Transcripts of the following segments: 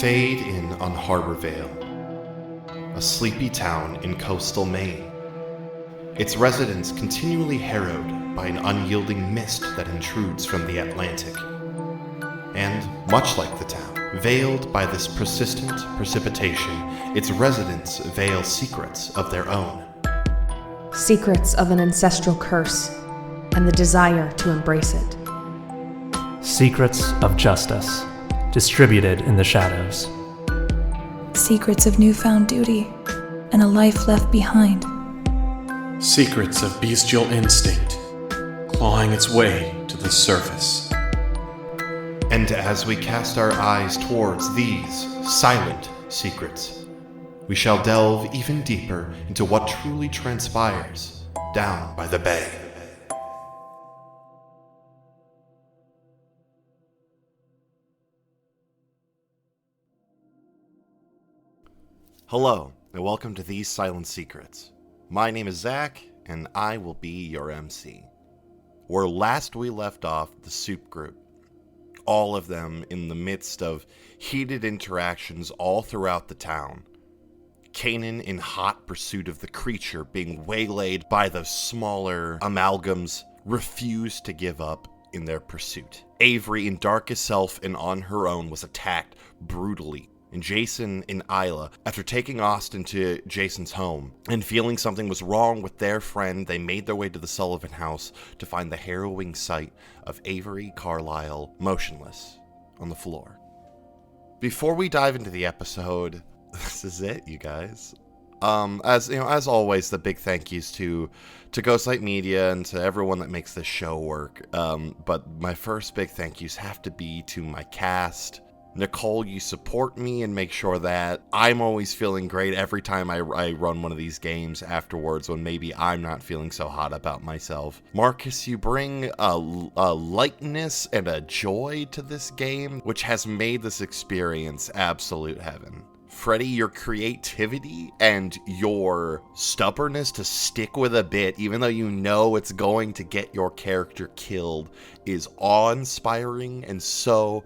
Fade in on Harbor Vale, a sleepy town in coastal Maine. Its residents continually harrowed by an unyielding mist that intrudes from the Atlantic. And, much like the town, veiled by this persistent precipitation, its residents veil secrets of their own. Secrets of an ancestral curse, and the desire to embrace it. Secrets of justice, distributed in the shadows. Secrets of newfound duty, and a life left behind. Secrets of bestial instinct, clawing its way to the surface. And as we cast our eyes towards these silent secrets, we shall delve even deeper into what truly transpires down by the bay. Hello, and welcome to These Silent Secrets. My name is Zach, and I will be your MC. Where last we left off, the Soup Group, all of them in the midst of heated interactions all throughout the town. Kanan in hot pursuit of the creature being waylaid by those smaller amalgams refused to give up in their pursuit. Avery in darkest self and on her own was attacked brutally. And Jason and Isla, after taking Austin to Jason's home and feeling something was wrong with their friend, they made their way to the Sullivan house to find the harrowing sight of Avery Carlisle motionless on the floor. Before we dive into the episode, this is it, you guys. As always, the big thank yous to Ghostlight Media and to everyone that makes this show work. But my first big thank yous have to be to my cast. Nicole, you support me and make sure that I'm always feeling great every time I run one of these games afterwards when maybe I'm not feeling so hot about myself. Marcus, you bring a lightness and a joy to this game, which has made this experience absolute heaven. Freddie, your creativity and your stubbornness to stick with a bit, even though you know it's going to get your character killed, is awe-inspiring and so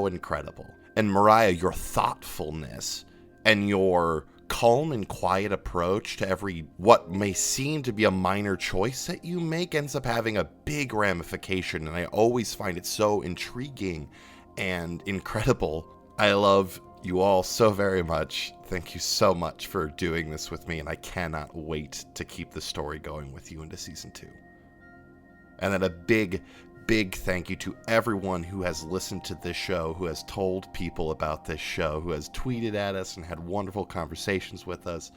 incredible. And Mariah, your thoughtfulness and your calm and quiet approach to every what may seem to be a minor choice that you make ends up having a big ramification, and I always find it so intriguing and incredible. I love you all so very much. Thank you so much for doing this with me, and I cannot wait to keep the story going with you into season 2. And then a big thank you to everyone who has listened to this show, who has told people about this show, who has tweeted at us and had wonderful conversations with us.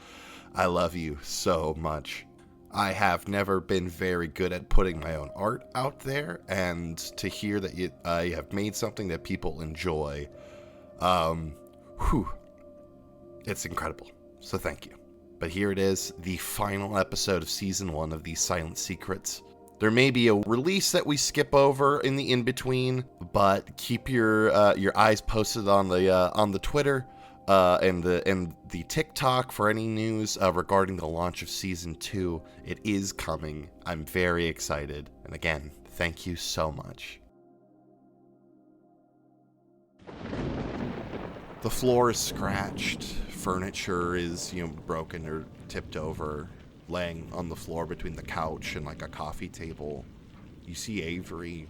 I love you so much. I have never been very good at putting my own art out there, and to hear that I have made something that people enjoy, it's incredible. So thank you. But here it is, the final episode of Season 1 of These Silent Secrets. There may be a release that we skip over in the in-between, but keep your eyes posted on the Twitter and the TikTok for any news regarding the launch of Season 2. It is coming. I'm very excited. And again, thank you so much. The floor is scratched, furniture is, broken or tipped over, laying on the floor between the couch and like a coffee table. You see Avery,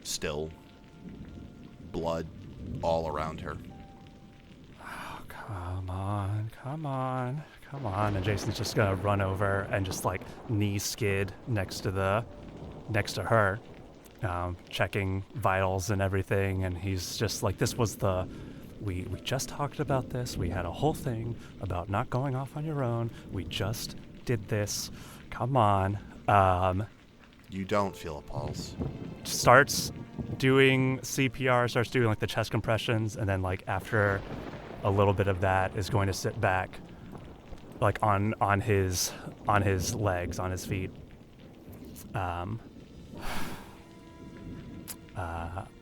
still, blood all around her. Oh, come on. And Jason's just gonna run over and just like knee skid next to her, checking vitals and everything, and he's just like, this was we just talked about this. We had a whole thing about not going off on your own. We just did this. Come on. You don't feel a pulse. Starts doing CPR, starts doing like the chest compressions, and then like after a little bit of that is going to sit back like on his legs, on his feet.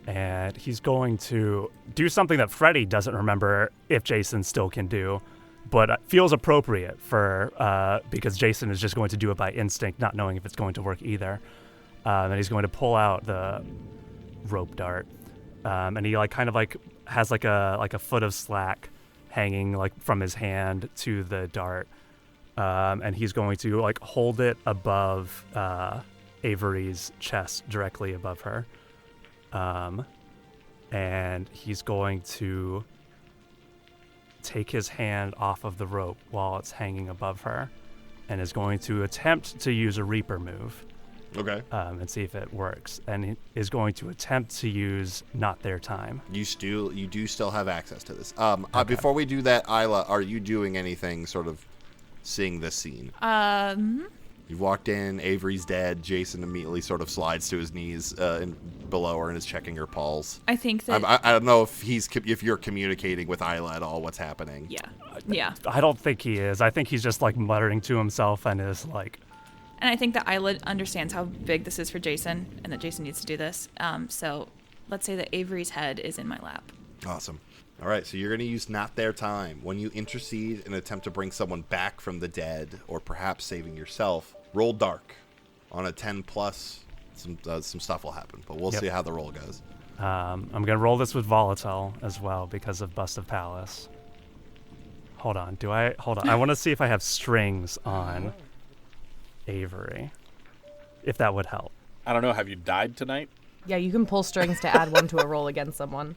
And he's going to do something that Freddie doesn't remember if Jason still can do, but feels appropriate for because Jason is just going to do it by instinct, not knowing if it's going to work either. And he's going to pull out the rope dart, and he like kind of like has like a foot of slack hanging like from his hand to the dart, and he's going to like hold it above Avery's chest, directly above her, and he's going to take his hand off of the rope while it's hanging above her, and is going to attempt to use a Reaper move. Okay. And see if it works, and he is going to attempt to use Not Their Time. You do still have access to this. Before we do that, Isla, are you doing anything sort of seeing this scene? You've walked in, Avery's dead, Jason immediately sort of slides to his knees below her and is checking her pulse. I think that... I don't know if you're communicating with Isla at all what's happening. Yeah. I don't think he is. I think he's just like muttering to himself and is like... And I think that Isla understands how big this is for Jason and that Jason needs to do this. So let's say that Avery's head is in my lap. Awesome. All right, so you're going to use Not Their Time. When you intercede and attempt to bring someone back from the dead, or perhaps saving yourself, roll dark. On a 10 plus, some stuff will happen, but we'll see how the roll goes. I'm going to roll this with Volatile as well because of Bust of Palace. Hold on. I want to see if I have strings on Avery, if that would help. I don't know. Have you died tonight? Yeah, you can pull strings to add one to a roll against someone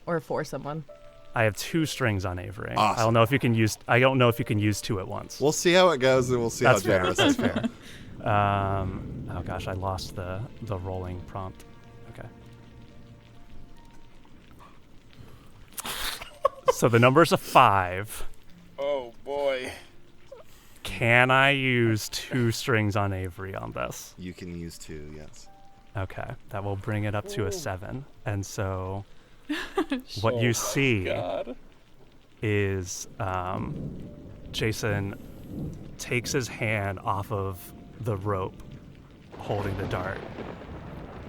or for someone. I have 2 strings on Avery. Awesome. I don't know if you can use 2 at once. We'll see how it goes, and we'll see That's how generous. That's fair. Oh gosh, I lost the rolling prompt. Okay. So the number's a 5. Oh boy. Can I use 2 strings on Avery on this? You can use 2, yes. Okay, that will bring it up to a 7. And so what you see is Jason takes his hand off of the rope holding the dart,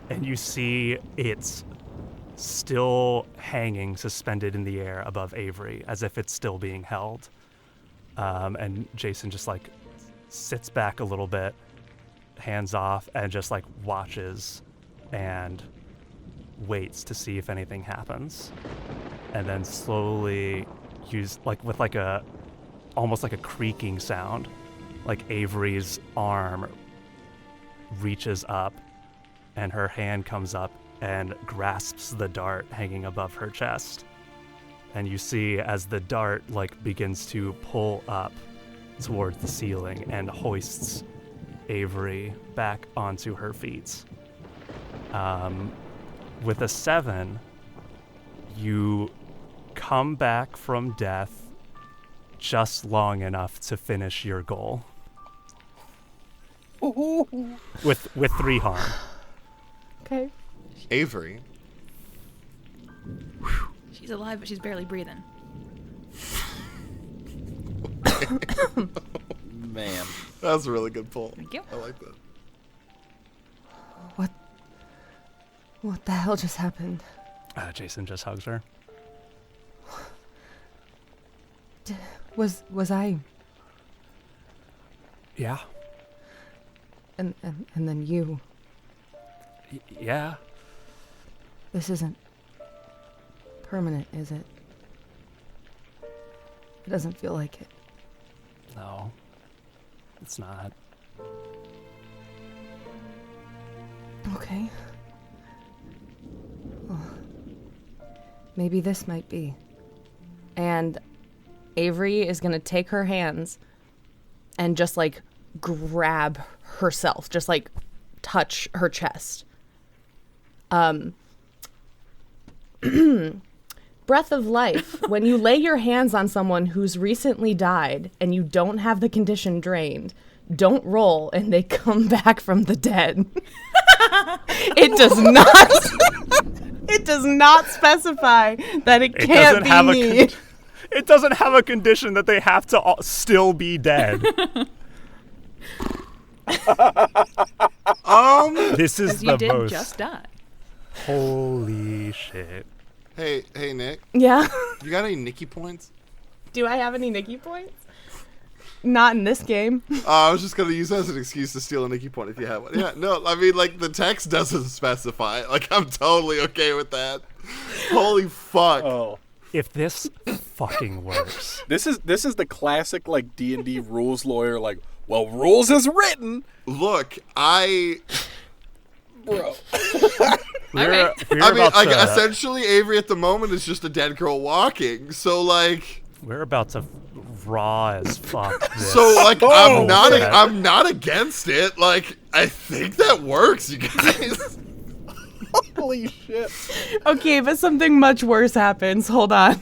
and you see it's still hanging suspended in the air above Avery as if it's still being held. And Jason just like sits back a little bit, hands off, and just like watches and waits to see if anything happens. And then slowly with like almost like a creaking sound, like Avery's arm reaches up and her hand comes up and grasps the dart hanging above her chest. And you see as the dart like begins to pull up towards the ceiling and hoists Avery back onto her feet. With a 7, you come back from death just long enough to finish your goal. With 3 harm. Okay. Avery. She's alive, but she's barely breathing. Man. That was a really good pull. Thank you. I like that. What the hell just happened? Jason just hugs her. Was I? Yeah. And then you. Yeah. This isn't permanent, is it? It doesn't feel like it. No. It's not. Okay. Well, maybe this might be. And Avery is gonna take her hands and just like grab herself, just like touch her chest. Breath of life. When you lay your hands on someone who's recently died and you don't have the condition drained, don't roll and they come back from the dead. It does not specify that it can't be me. It doesn't have a condition that they have to still be dead. This is the You did most. just die. Holy shit. Hey, Nick. Yeah. You got any Nicky points? Do I have any Nikki points? Not in this game. I was just going to use that as an excuse to steal a Nikki point if you have one. Yeah, no, I mean, like, the text doesn't specify. Like, I'm totally okay with that. Holy fuck. Oh. If this fucking works. This is the classic, like, D&D rules lawyer, like, well, rules is written. Look, Bro. essentially, Avery at the moment is just a dead girl walking. So, like, we're about to raw as fuck. This. So, like, Oh, I'm not against it. Like, I think that works, you guys. Holy shit. Okay, but something much worse happens. Hold on.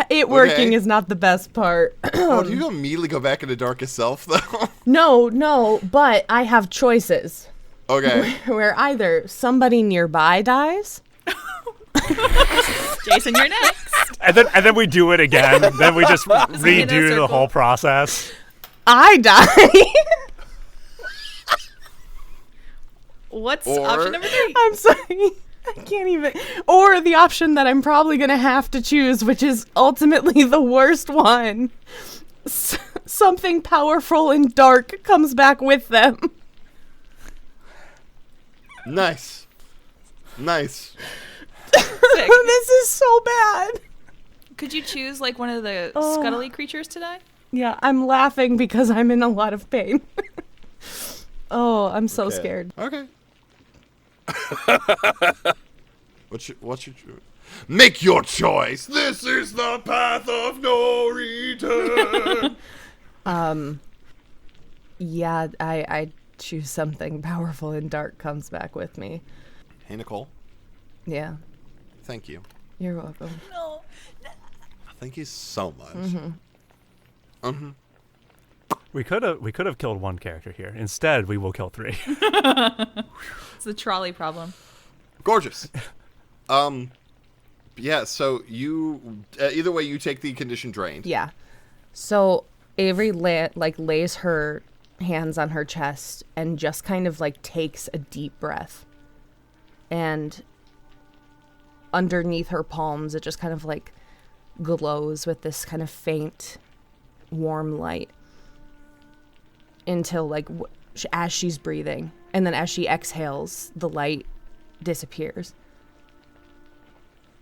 It working is not the best part. Oh, do you immediately go back into darkest self, though? No, but I have choices. Okay. Where either somebody nearby dies. Jason, you're next. And then we do it again. Then we just in a redo the circle. whole process. I die. What's Or- option number 3? I'm sorry. I can't even. Or the option that I'm probably going to have to choose, which is ultimately the worst one. Something powerful and dark comes back with them. Nice. Sick. This is so bad. Could you choose like one of the scuttly creatures to die? Yeah, I'm laughing because I'm in a lot of pain. Oh, I'm so scared. Okay. What's your make your choice. This is the path of no return. Yeah, I choose something powerful and dark comes back with me. Hey, Nicole. Yeah, Thank you. you're welcome. No. Thank you so much. We could have killed one character here. Instead, we will kill 3. It's the trolley problem. Gorgeous. Yeah, so you either way you take the condition drained. Yeah. So Avery lays her hands on her chest and just kind of like takes a deep breath. And underneath her palms, it just kind of like glows with this kind of faint, warm light until like as she's breathing. And then as she exhales, the light disappears.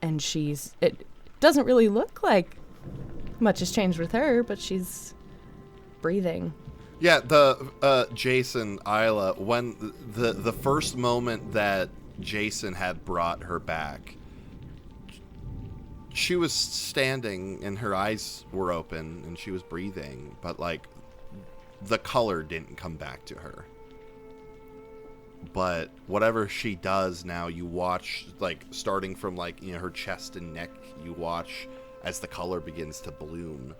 And it doesn't really look like much has changed with her, but she's breathing. Yeah, the Jason, Isla, when the first moment that Jason had brought her back, she was standing and her eyes were open and she was breathing, but like the color didn't come back to her. But whatever she does now, you watch, like, starting from, like, you know, her chest and neck, you watch as the color begins to bloom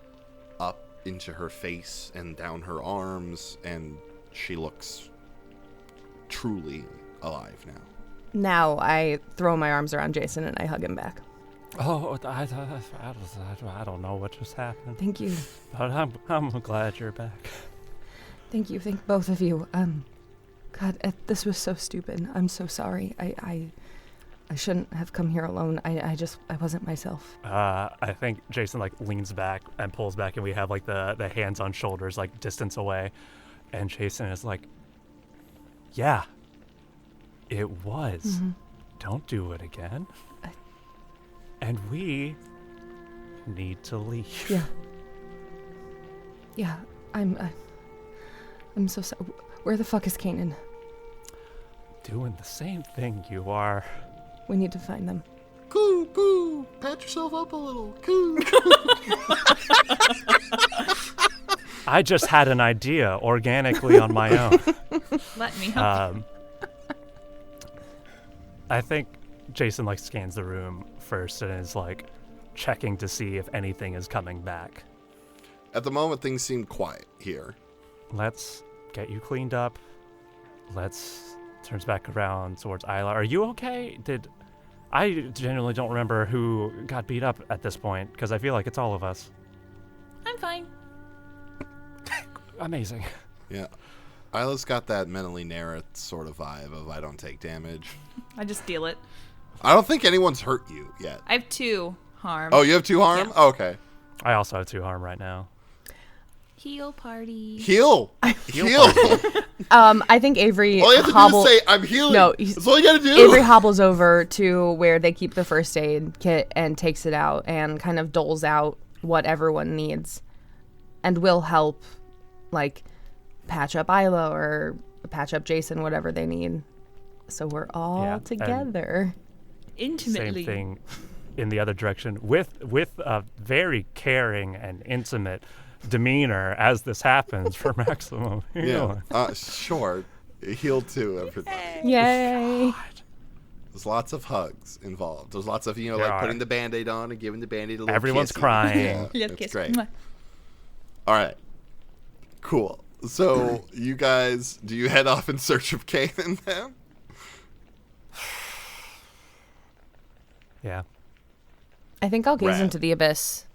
up into her face and down her arms, and she looks truly alive now. Now I throw my arms around Jason and I hug him back. Oh, I don't know what just happened. Thank you. But I'm glad you're back. Thank you. Thank both of you. God, this was so stupid. I'm so sorry. I shouldn't have come here alone. I wasn't myself. I think Jason like leans back and pulls back, and we have like the hands on shoulders, like distance away, and Jason is like, "Yeah, it was. Mm-hmm. Don't do it again." And we need to leave. Yeah. Yeah. I'm so sorry. Where the fuck is Kanan? Doing the same thing you are. We need to find them. Coo, coo, pat yourself up a little. Coo. I just had an idea organically on my own. Let me help. I think Jason like scans the room first and is like checking to see if anything is coming back. At the moment, things seem quiet here. Let's get you cleaned up. Turns back around towards Isla. Are you okay? I genuinely don't remember who got beat up at this point, because I feel like it's all of us. I'm fine. Amazing. Yeah. Isla's got that mentally narrow sort of vibe of I don't take damage. I just deal it. I don't think anyone's hurt you yet. I have 2 harm. Oh, you have 2 harm? Yeah. Oh, okay. I also have 2 harm right now. Heal party. Heal. I think Avery All you have to do is say, I'm healing. No, that's all you gotta do. Avery hobbles over to where they keep the first aid kit and takes it out and kind of doles out what everyone needs, and will help, like, patch up Isla or patch up Jason, whatever they need. So we're all together. Intimately. Same thing in the other direction with a very caring and intimate demeanor as this happens for maximum healing. Sure. Heal too, everybody. Yay. There's lots of hugs involved. There's lots of, There like are. putting the Band-Aid on and giving the Band-Aid a little Everyone's kissy. crying. Yeah, Little it's kiss. great. Mwah. All right. Cool. So, you guys, do you head off in search of Kanan now? Yeah. I think I'll gaze Rad. into the abyss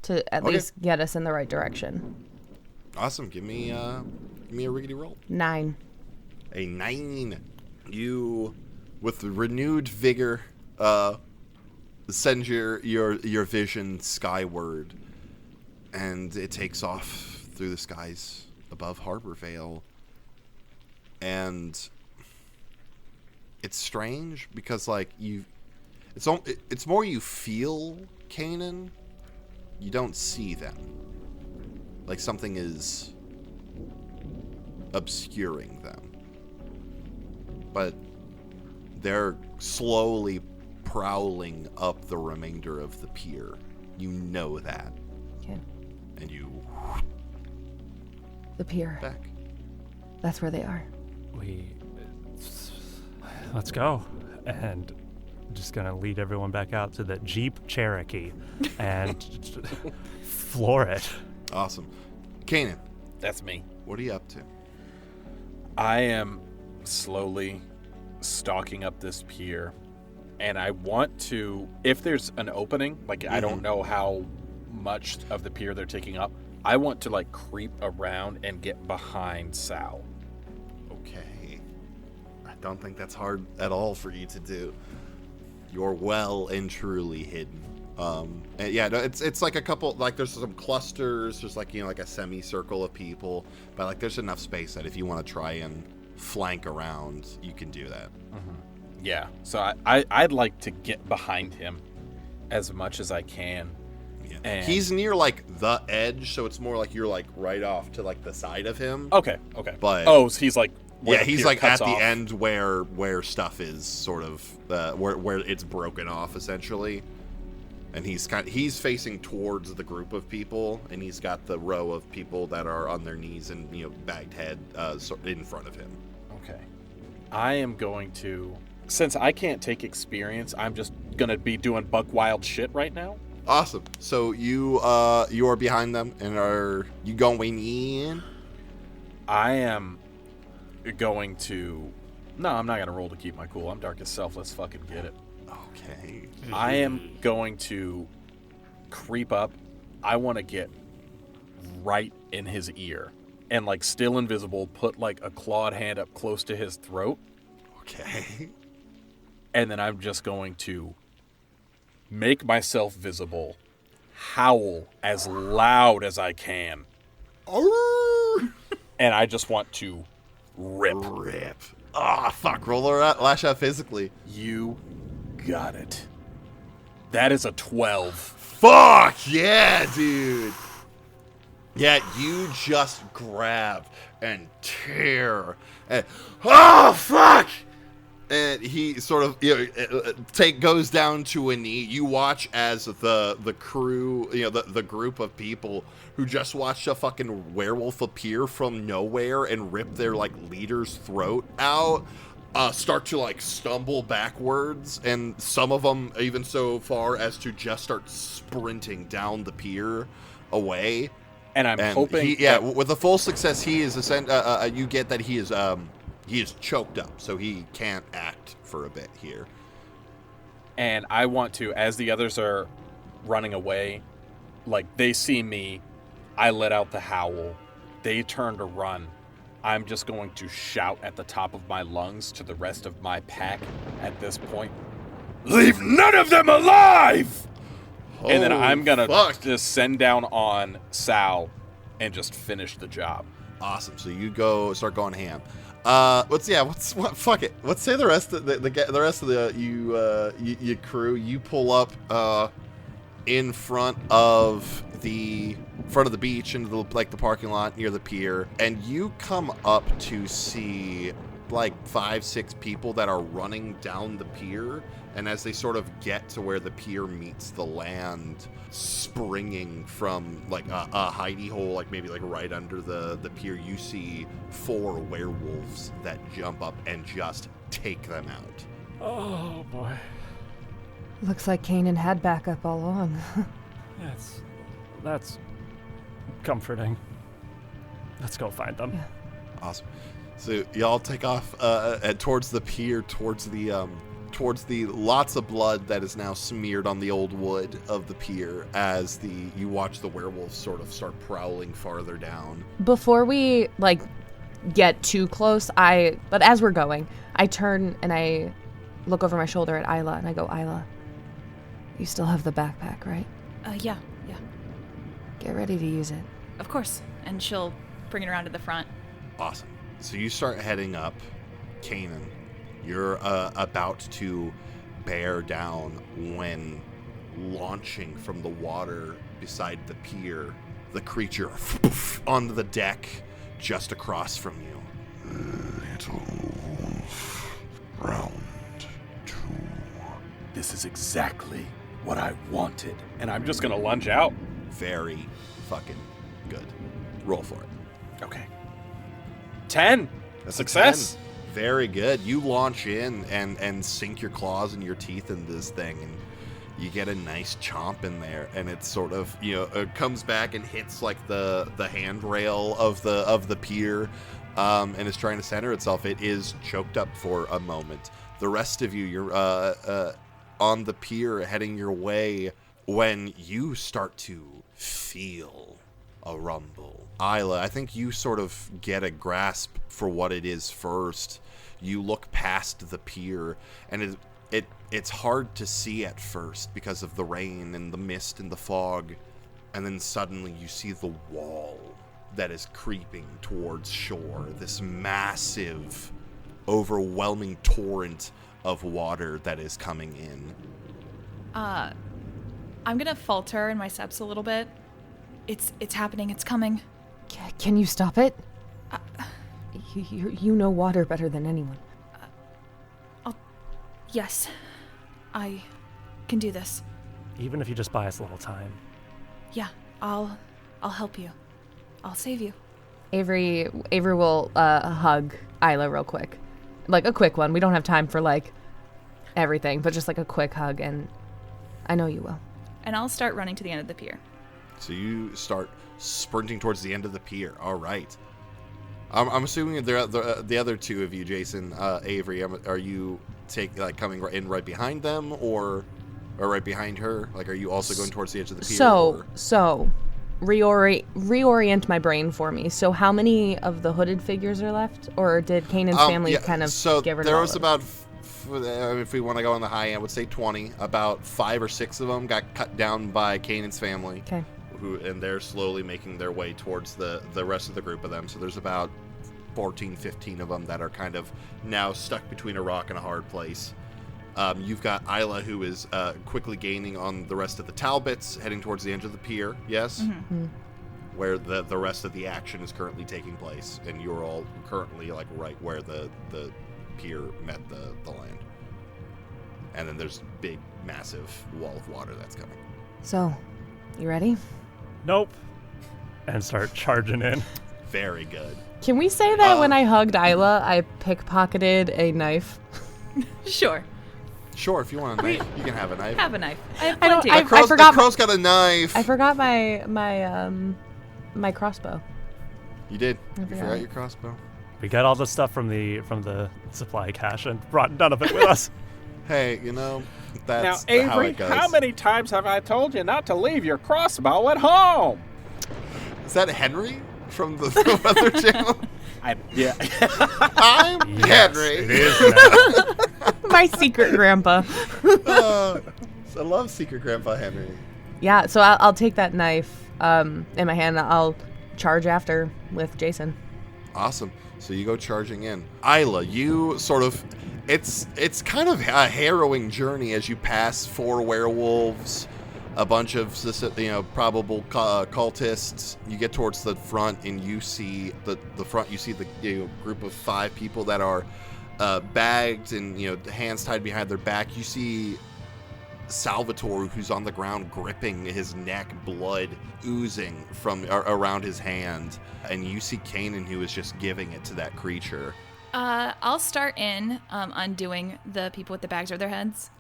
to at Okay. least get us in the right direction. Awesome. Give me a riggedy roll. 9. A 9. You, with renewed vigor, send your vision skyward, and it takes off through the skies above Harbor Vale. And it's strange because, like, it's more you feel Kanan. You don't see them. Like something is obscuring them. But they're slowly prowling up the remainder of the pier. You know that. Okay. And you The pier. back. That's where they are. Let's go. And just gonna lead everyone back out to the Jeep Cherokee and floor it. Awesome. Kanan, That's me. what are you up to? I am slowly stalking up this pier, and I want to, if there's an opening, like I don't know how much of the pier they're taking up, I want to like creep around and get behind Sal. Okay. I don't think that's hard at all for you to do. You're well and truly hidden. And yeah, no, it's like a couple, like there's some clusters, there's like, like a semicircle of people, but like there's enough space that if you want to try and flank around, you can do that. Yeah, so I'd like to get behind him as much as I can. Yeah. And- He's near like the edge, so it's more like you're like right off to like the side of him. Okay. But so he's like where yeah, the he's pier like at cuts the off. end where stuff is sort of where it's broken off essentially, and he's facing towards the group of people, and he's got the row of people that are on their knees and bagged head in front of him. Okay. I am going to, since I can't take experience, I'm just gonna be doing buck wild shit right now. Awesome. So you are behind them, and are you going in? I am going to. No, I'm not gonna roll to keep my cool. I'm dark as self. Let's fucking get it. Okay. I am going to creep up. I want to get right in his ear and, like, still invisible, put like a clawed hand up close to his throat, Okay. and then I'm just going to make myself visible, howl as loud as I can, and I just want to rip. Ah, fuck. Roll her lash out physically. You got it. That is a 12. Fuck yeah, dude. Yeah, you just grab and tear and oh fuck, and he sort of goes down to a knee. You watch as the crew, the group of people who just watched a fucking werewolf appear from nowhere and rip their like leader's throat out, start to like stumble backwards, and some of them even so far as to just start sprinting down the pier away. And I'm hoping with a full success, he is you get that he is choked up, so he can't act for a bit here. And I want to, as the others are running away, like they see me, I let out the howl, they turn to run. I'm just going to shout at the top of my lungs to the rest of my pack at this point, leave none of them alive! And then I'm gonna just send down on Sal and just finish the job. Awesome. So you start going ham. Fuck it. Let's say the rest of the rest of the you crew, you pull up in front of the beach into the parking lot near the pier, and you come up to see like 5-6 people that are running down the pier, and as they sort of get to where the pier meets the land, springing from like a hidey hole, like maybe like right under the pier, you see 4 werewolves that jump up and just take them out. Oh boy. Looks like Kanan had backup all along. That's comforting. Let's go find them. Yeah. Awesome. So y'all take off towards the pier, towards the lots of blood that is now smeared on the old wood of the pier as you watch the werewolves sort of start prowling farther down. Before we get too close, but as we're going, I turn and I look over my shoulder at Isla and I go, Isla, you still have the backpack, right? Yeah. Get ready to use it. Of course. And she'll bring it around to the front. Awesome. So you start heading up. Kanan, you're about to bear down when, launching from the water beside the pier, the creature onto the deck just across from you. Little wolf, round 2. This is exactly what I wanted. And I'm just going to lunge out. Very fucking good. Roll for it. Okay. 10. That's Success. a 10. Very good. You launch in and sink your claws and your teeth into this thing, and you get a nice chomp in there, and it sort of, it comes back and hits like the handrail of the pier, and is trying to center itself. It is choked up for a moment. The rest of you, you're on the pier heading your way when you start to feel a rumble. Isla, I think you sort of get a grasp for what it is first. You look past the pier, and it's hard to see at first because of the rain and the mist and the fog, and then suddenly you see the wall that is creeping towards shore, this massive, overwhelming torrent of water that is coming in. I'm gonna falter in my steps a little bit. It's happening. It's coming. Can you stop it? You know water better than anyone. Yes, I can do this. Even if you just buy us a little time. Yeah, I'll help you. I'll save you. Avery will hug Isla real quick, like a quick one. We don't have time for like everything, but just like a quick hug, and I know you will. And I'll start running to the end of the pier. So you start sprinting towards the end of the pier. All right. I'm assuming the other two of you, Jason, Avery, are you coming in right behind them, or right behind her? Like, are you also going towards the edge of the pier? So reorient my brain for me. So how many of the hooded figures are left, or did Kanan's family kind of get rid of all there was of them? about, if we want to go on the high end, I would say 20. About 5 or 6 of them got cut down by Kanan's family. Okay. And they're slowly making their way towards the rest of the group of them. So there's about 14, 15 of them that are kind of now stuck between a rock and a hard place. You've got Isla, who is quickly gaining on the rest of the Talbots, heading towards the end of the pier, yes? Mm-hmm. Where the rest of the action is currently taking place. And you're all currently like right where the pier met the land. And then there's a big, massive wall of water that's coming. So, you ready? Nope. And start charging in. Very good. Can we say that when I hugged Isla, I pickpocketed a knife? Sure. Sure, if you want a knife, you can have a knife. Have a knife. I have I don't- plenty. I- The crow's got a knife. I forgot my crossbow. You did. I You forgot. forgot your crossbow. We got all the stuff from the supply cache and brought none of it with us. Hey, that's now, how Avery, it goes. how many times have I told you not to leave your crossbow at home? Is that Henry from the Weather Channel? Yeah. I'm Yes, Henry. it is now. My secret grandpa. I love Secret Grandpa Henry. Yeah, so I'll take that knife in my hand. I'll charge after with Jason. Awesome. So you go charging in. Isla, you sort of... It's kind of a harrowing journey as you pass 4 werewolves, a bunch of probable cultists. You get towards the front and you see the front. You see the group of 5 people that are bagged and hands tied behind their back. You see Salvatore, who's on the ground gripping his neck, blood oozing from around his hand, and you see Kanan, who is just giving it to that creature. I'll start in undoing the people with the bags over their heads.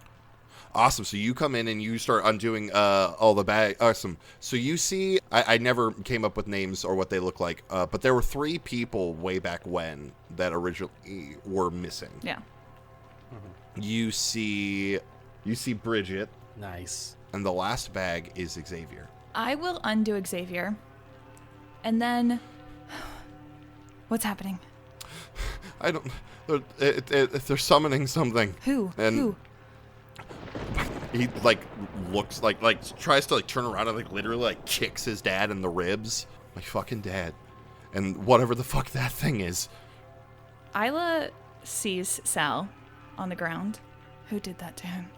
Awesome. So you come in and you start undoing all the bag. Awesome. So you see, I never came up with names or what they look like, but there were 3 people way back when that originally were missing. Yeah. You see Bridget. Nice. And the last bag is Xavier. I will undo Xavier. And then... What's happening? I don't... They're summoning something. Who? And Who? he, looks tries to, turn around and, literally, kicks his dad in the ribs. My fucking dad. And whatever the fuck that thing is. Isla sees Sal on the ground. Who did that to him?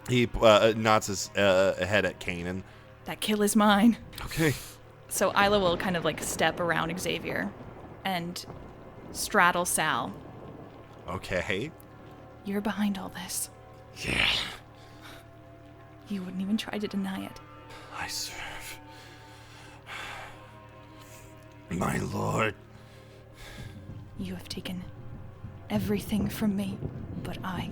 He nods his head at Kanan. That kill is mine. Okay. So Isla will kind of step around Xavier and straddle Sal. Okay. You're behind all this. Yeah. You wouldn't even try to deny it. I serve my lord. You have taken everything from me, but I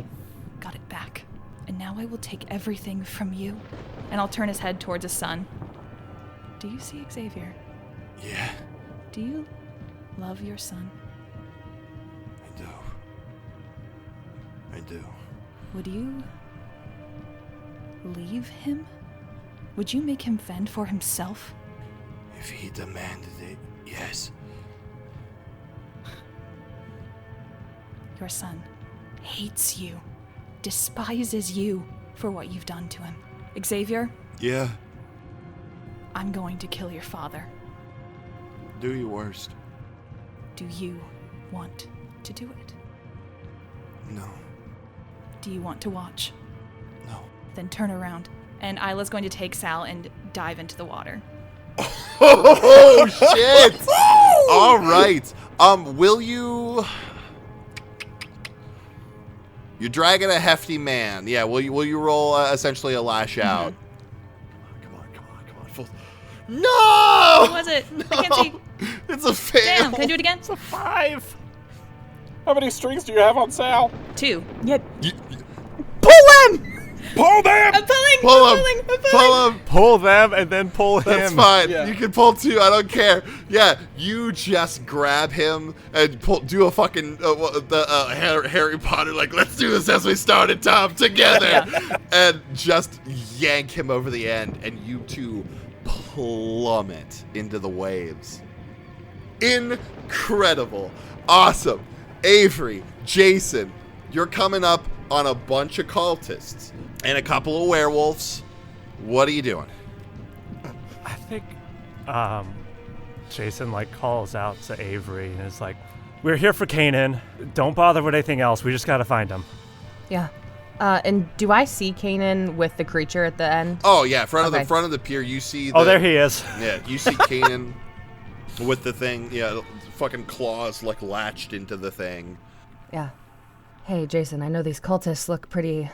got it back. And now I will take everything from you. And I'll turn his head towards his son. Do you see Xavier? Yeah. Do you love your son? I do. Would you leave him? Would you make him fend for himself? If he demanded it, yes. Your son hates you, despises you for what you've done to him. Xavier? Yeah. I'm going to kill your father. Do your worst. Do you want to do it? No. Do you want to watch? No. Then turn around. And Isla's going to take Sal and dive into the water. Oh, shit! All right. Will you... You're dragging a hefty man. Yeah, will you roll essentially a lash out? Come on. No! What was it? I can't see. It's a fail. Damn, can I do it again? It's a 5. How many strings do you have on Sal? 2. Yeah. Pull them! Pull them! I'm pulling! Pull I'm him! pulling! I'm pulling! Pull him! Pull them and then pull That's him. fine. Yeah. You can pull 2. I don't care. Yeah, you just grab him and do a fucking Harry Potter, let's do this as we started, Tom, together. And just yank him over the end, and you 2 plummet into the waves. Incredible. Awesome. Avery, Jason, you're coming up on a bunch of cultists and a couple of werewolves. What are you doing? I think Jason calls out to Avery and is like, "We're here for Kanan. Don't bother with anything else. We just gotta find him." Yeah. And do I see Kanan with the creature at the end? Oh yeah, front Okay. of the pier. You see. Oh, there he is. Yeah, you see Kanan with the thing. Yeah, fucking claws latched into the thing. Yeah. Hey, Jason, I know these cultists look pretty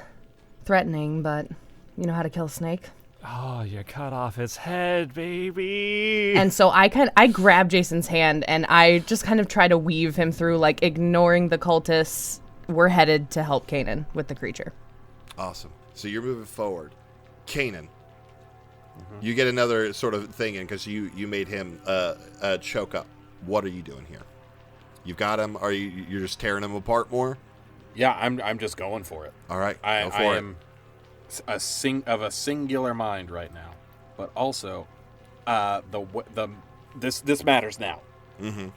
threatening, but you know how to kill a snake? Oh, you cut off his head, baby. And so I grab Jason's hand and I just kind of try to weave him through, ignoring the cultists. We're headed to help Kanan with the creature. Awesome. So you're moving forward. Kanan. You get another sort of thing in because you made him choke up. What are you doing here? You've got him. You're just tearing him apart more? Yeah, I'm just going for it. All right, I go for it. am of a singular mind right now, but also this matters now. Mm-hmm.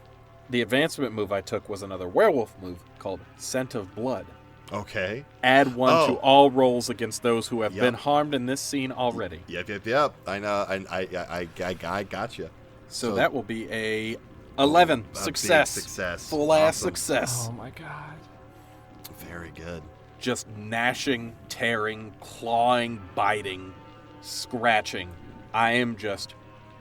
The advancement move I took was another werewolf move called Scent of Blood. Okay. Add 1 to all rolls against those who have Yep. been harmed in this scene already. Yep. I know. I got you. So that will be a 11. Success. Big success. Full ass Awesome. success. Oh my god. Very good. Just gnashing, tearing, clawing, biting, scratching. I am just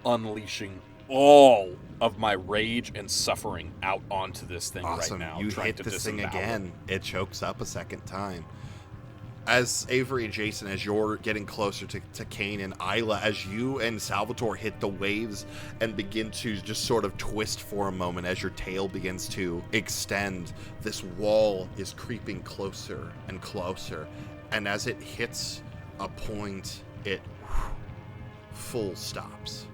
unleashing all of my rage and suffering out onto this thing Awesome. right now. You trying hit to this thing disembowel again. It chokes up a second time. As Avery and Jason, as you're getting closer to Kane and Isla, as you and Salvatore hit the waves and begin to just sort of twist for a moment as your tail begins to extend, this wall is creeping closer and closer. And as it hits a point, it full stops.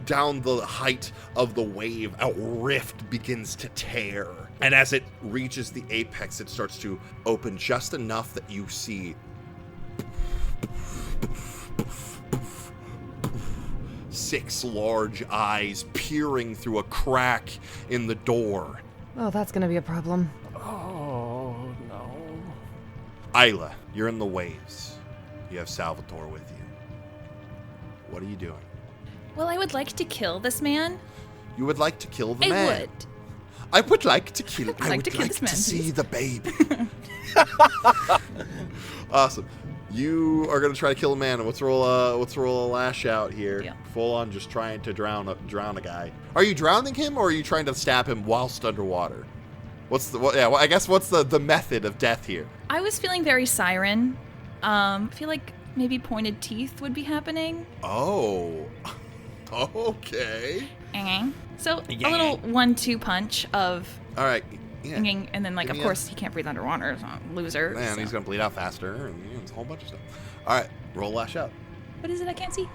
Down the height of the wave, a rift begins to tear. And as it reaches the apex, it starts to open just enough that you see 6 large eyes peering through a crack in the door. Oh, that's gonna be a problem. Oh no. Isla, you're in the waves. You have Salvatore with you. What are you doing? Well, I would like to kill this man. You would like to kill the I man. would. I would like to kill. I like would to kill like this to man, see please. the baby. Awesome. You are gonna try to kill a man. Let's roll a lash out here. Yeah. Full on, just trying to drown a guy. Are you drowning him, or are you trying to stab him whilst underwater? What's the method of death here? I was feeling very siren. I feel like maybe pointed teeth would be happening. Oh. Okay. So a little 1-2 punch of All right. Yeah. and then like Give of me course he can't breathe underwater, so loser. Man, so. he's gonna bleed out faster, and it's a whole bunch of stuff. All right, roll lash out. What is it? I can't see.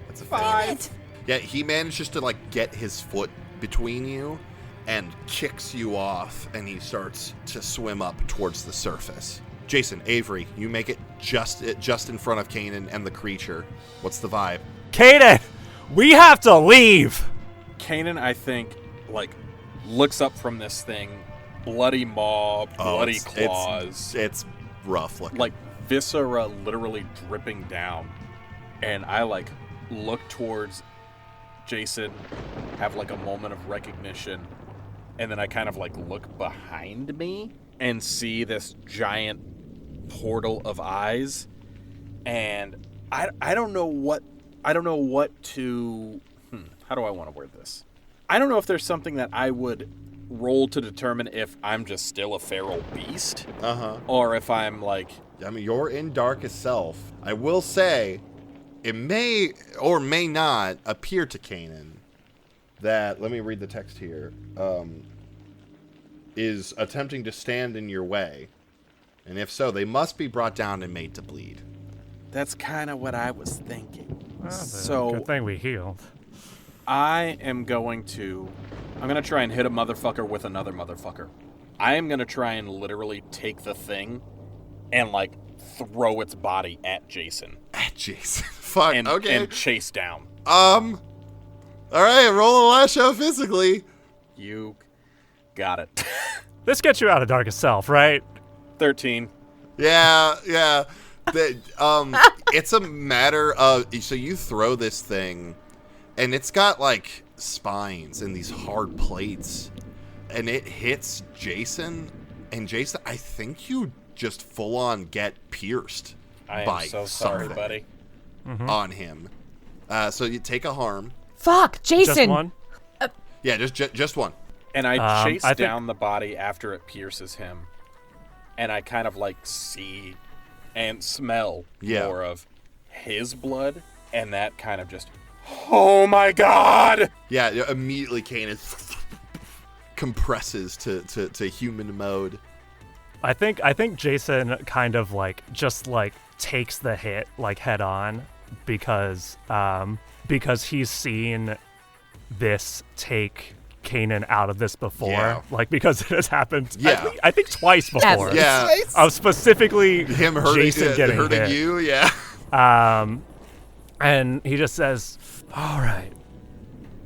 That's a Damn it. Yeah, he manages to like get his foot between you and kicks you off, and he starts to swim up towards the surface. Jason, Avery, you make it just in front of Kanan and the creature. What's the vibe? Kaden, we have to leave. Kanan, I think, like, looks up from this thing, bloody maw, bloody claws. It's rough looking. Like, viscera literally dripping down. And I, like, look towards Jason, have, like, a moment of recognition, and then I kind of, like, look behind me and see this giant portal of eyes. And I don't know what to... How do I want to word this? I don't know if there's something that I would roll to determine if I'm just still a feral beast. Or if I'm like... I mean, you're in darkest self. I will say, it may or may not appear to Kanan that, let me read the text here, is attempting to stand in your way. And if so, they must be brought down and made to bleed. That's kind of what I was thinking. Well, So good thing we healed. I'm going to try and hit a motherfucker with another motherfucker. I am going to try and literally take the thing and, like, throw its body at Jason. At Jason. Fuck, And, okay. and chase down. All right, roll a lash out physically. You got it. This gets you out of darkest self, right? 13. Yeah. It's a matter of, so you throw this thing, and it's got like spines and these hard plates, and it hits Jason, and Jason, I think you just full on get pierced I by am so sorry, something buddy. on him. So you take a harm. Fuck, Jason. Just one? Yeah, just one. And I chase I think- down the body after it pierces him. And I kind of like see and smell more of his blood. And that kind of just, oh my God! Yeah, immediately Kanan compresses to human mode. I think Jason kind of like just like takes the hit like head on because he's seen this take Kanan out of this before. Yeah. Like because it has happened Yeah. I think twice before. Yeah. Of specifically Him hurting, Jason getting hurting hit. you, yeah. And he just says, "All right,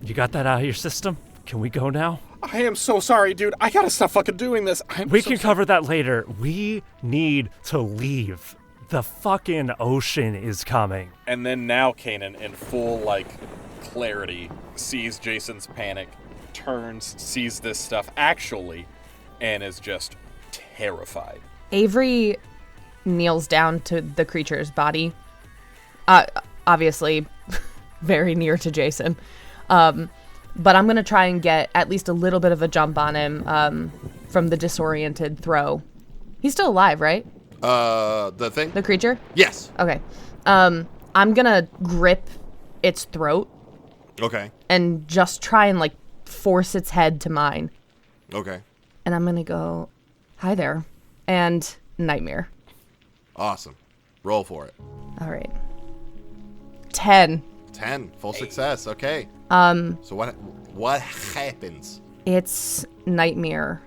you got that out of your system? Can we go now? I am so sorry, dude. I gotta stop fucking doing this. We can cover that later. We need to leave The fucking ocean is coming. And then now Kanan, in full, like, clarity, sees Jason's panic, turns, sees this stuff actually, and is just terrified. Avery kneels down to the creature's body. Obviously, very near to Jason. But I'm going to try and get at least a little bit of a jump on him from the disoriented throw. He's still alive, right? The thing? The creature? Yes. Okay. I'm going to grip its throat. Okay. And just try and, like, force its head to mine. Okay. And I'm going to go, hi there, and nightmare. Awesome. Roll for it. All right. 10. 10. Full success. Okay. So what happens? Its nightmare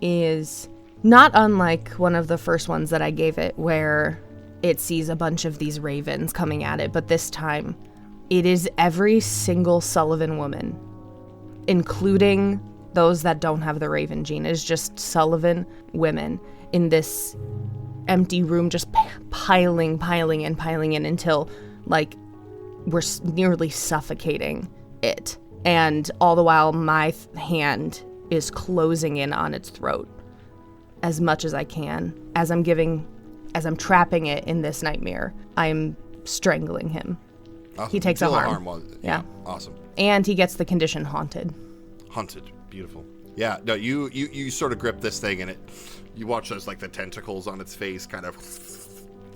is not unlike one of the first ones that I gave it, where it sees a bunch of these ravens coming at it, but this time it is every single Sullivan woman, including those that don't have the raven gene. It is just Sullivan women in this empty room, just piling in until, like, we're nearly suffocating it. And all the while, my hand is closing in on its throat as much as I can. As I'm trapping it in this nightmare, I'm strangling him. Awesome. He takes a harm. Yeah. Awesome. And he gets the condition haunted. Hunted. Beautiful. Yeah. No, you sort of grip this thing and you watch those, like, the tentacles on its face kind of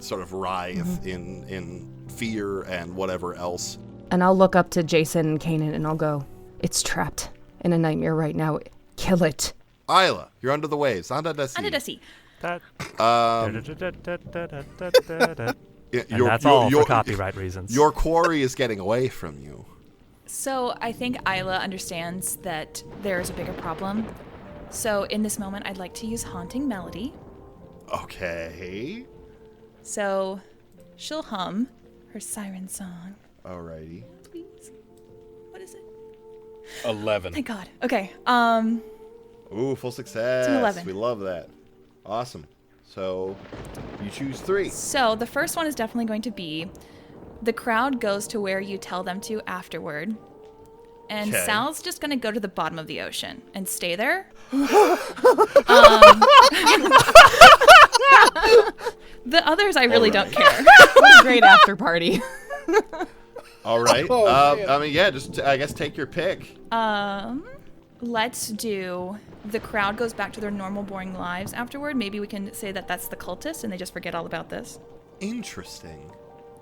sort of writhe in fear and whatever else. And I'll look up to Jason and Kanan and I'll go, it's trapped in a nightmare right now. Kill it. Isla, you're under the waves. Under the sea. That. Yeah, and that's all for copyright reasons. Your quarry is getting away from you. So I think Isla understands that there is a bigger problem. So in this moment, I'd like to use Haunting Melody. Okay. So she'll hum her siren song. Alrighty. Please. What is it? 11. Thank God. Okay. Ooh, full success. It's an 11. We love that. Awesome. So you choose 3. So the first one is definitely going to be the crowd goes to where you tell them to afterward. And Okay. Sal's just going to go to the bottom of the ocean and stay there. The others, I really don't care. What a great after party. All right. Oh, man. I mean, yeah, just, I guess, take your pick. Let's do the crowd goes back to their normal boring lives afterward. Maybe we can say that that's the cultists and they just forget all about this. Interesting.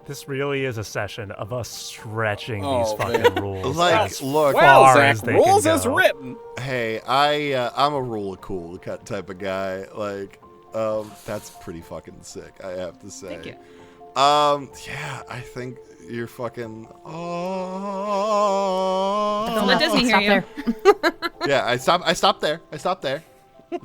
This really is a session of us stretching Oh, these fucking man. rules. Like, as look, far Zach, as they rules can as go. written. Hey, I'm a rule of cool type of guy. Like, that's pretty fucking sick, I have to say. Thank you. Yeah, I think you're fucking. Oh. Don't let Disney hear Stop you. there. Yeah, I stopped there. That's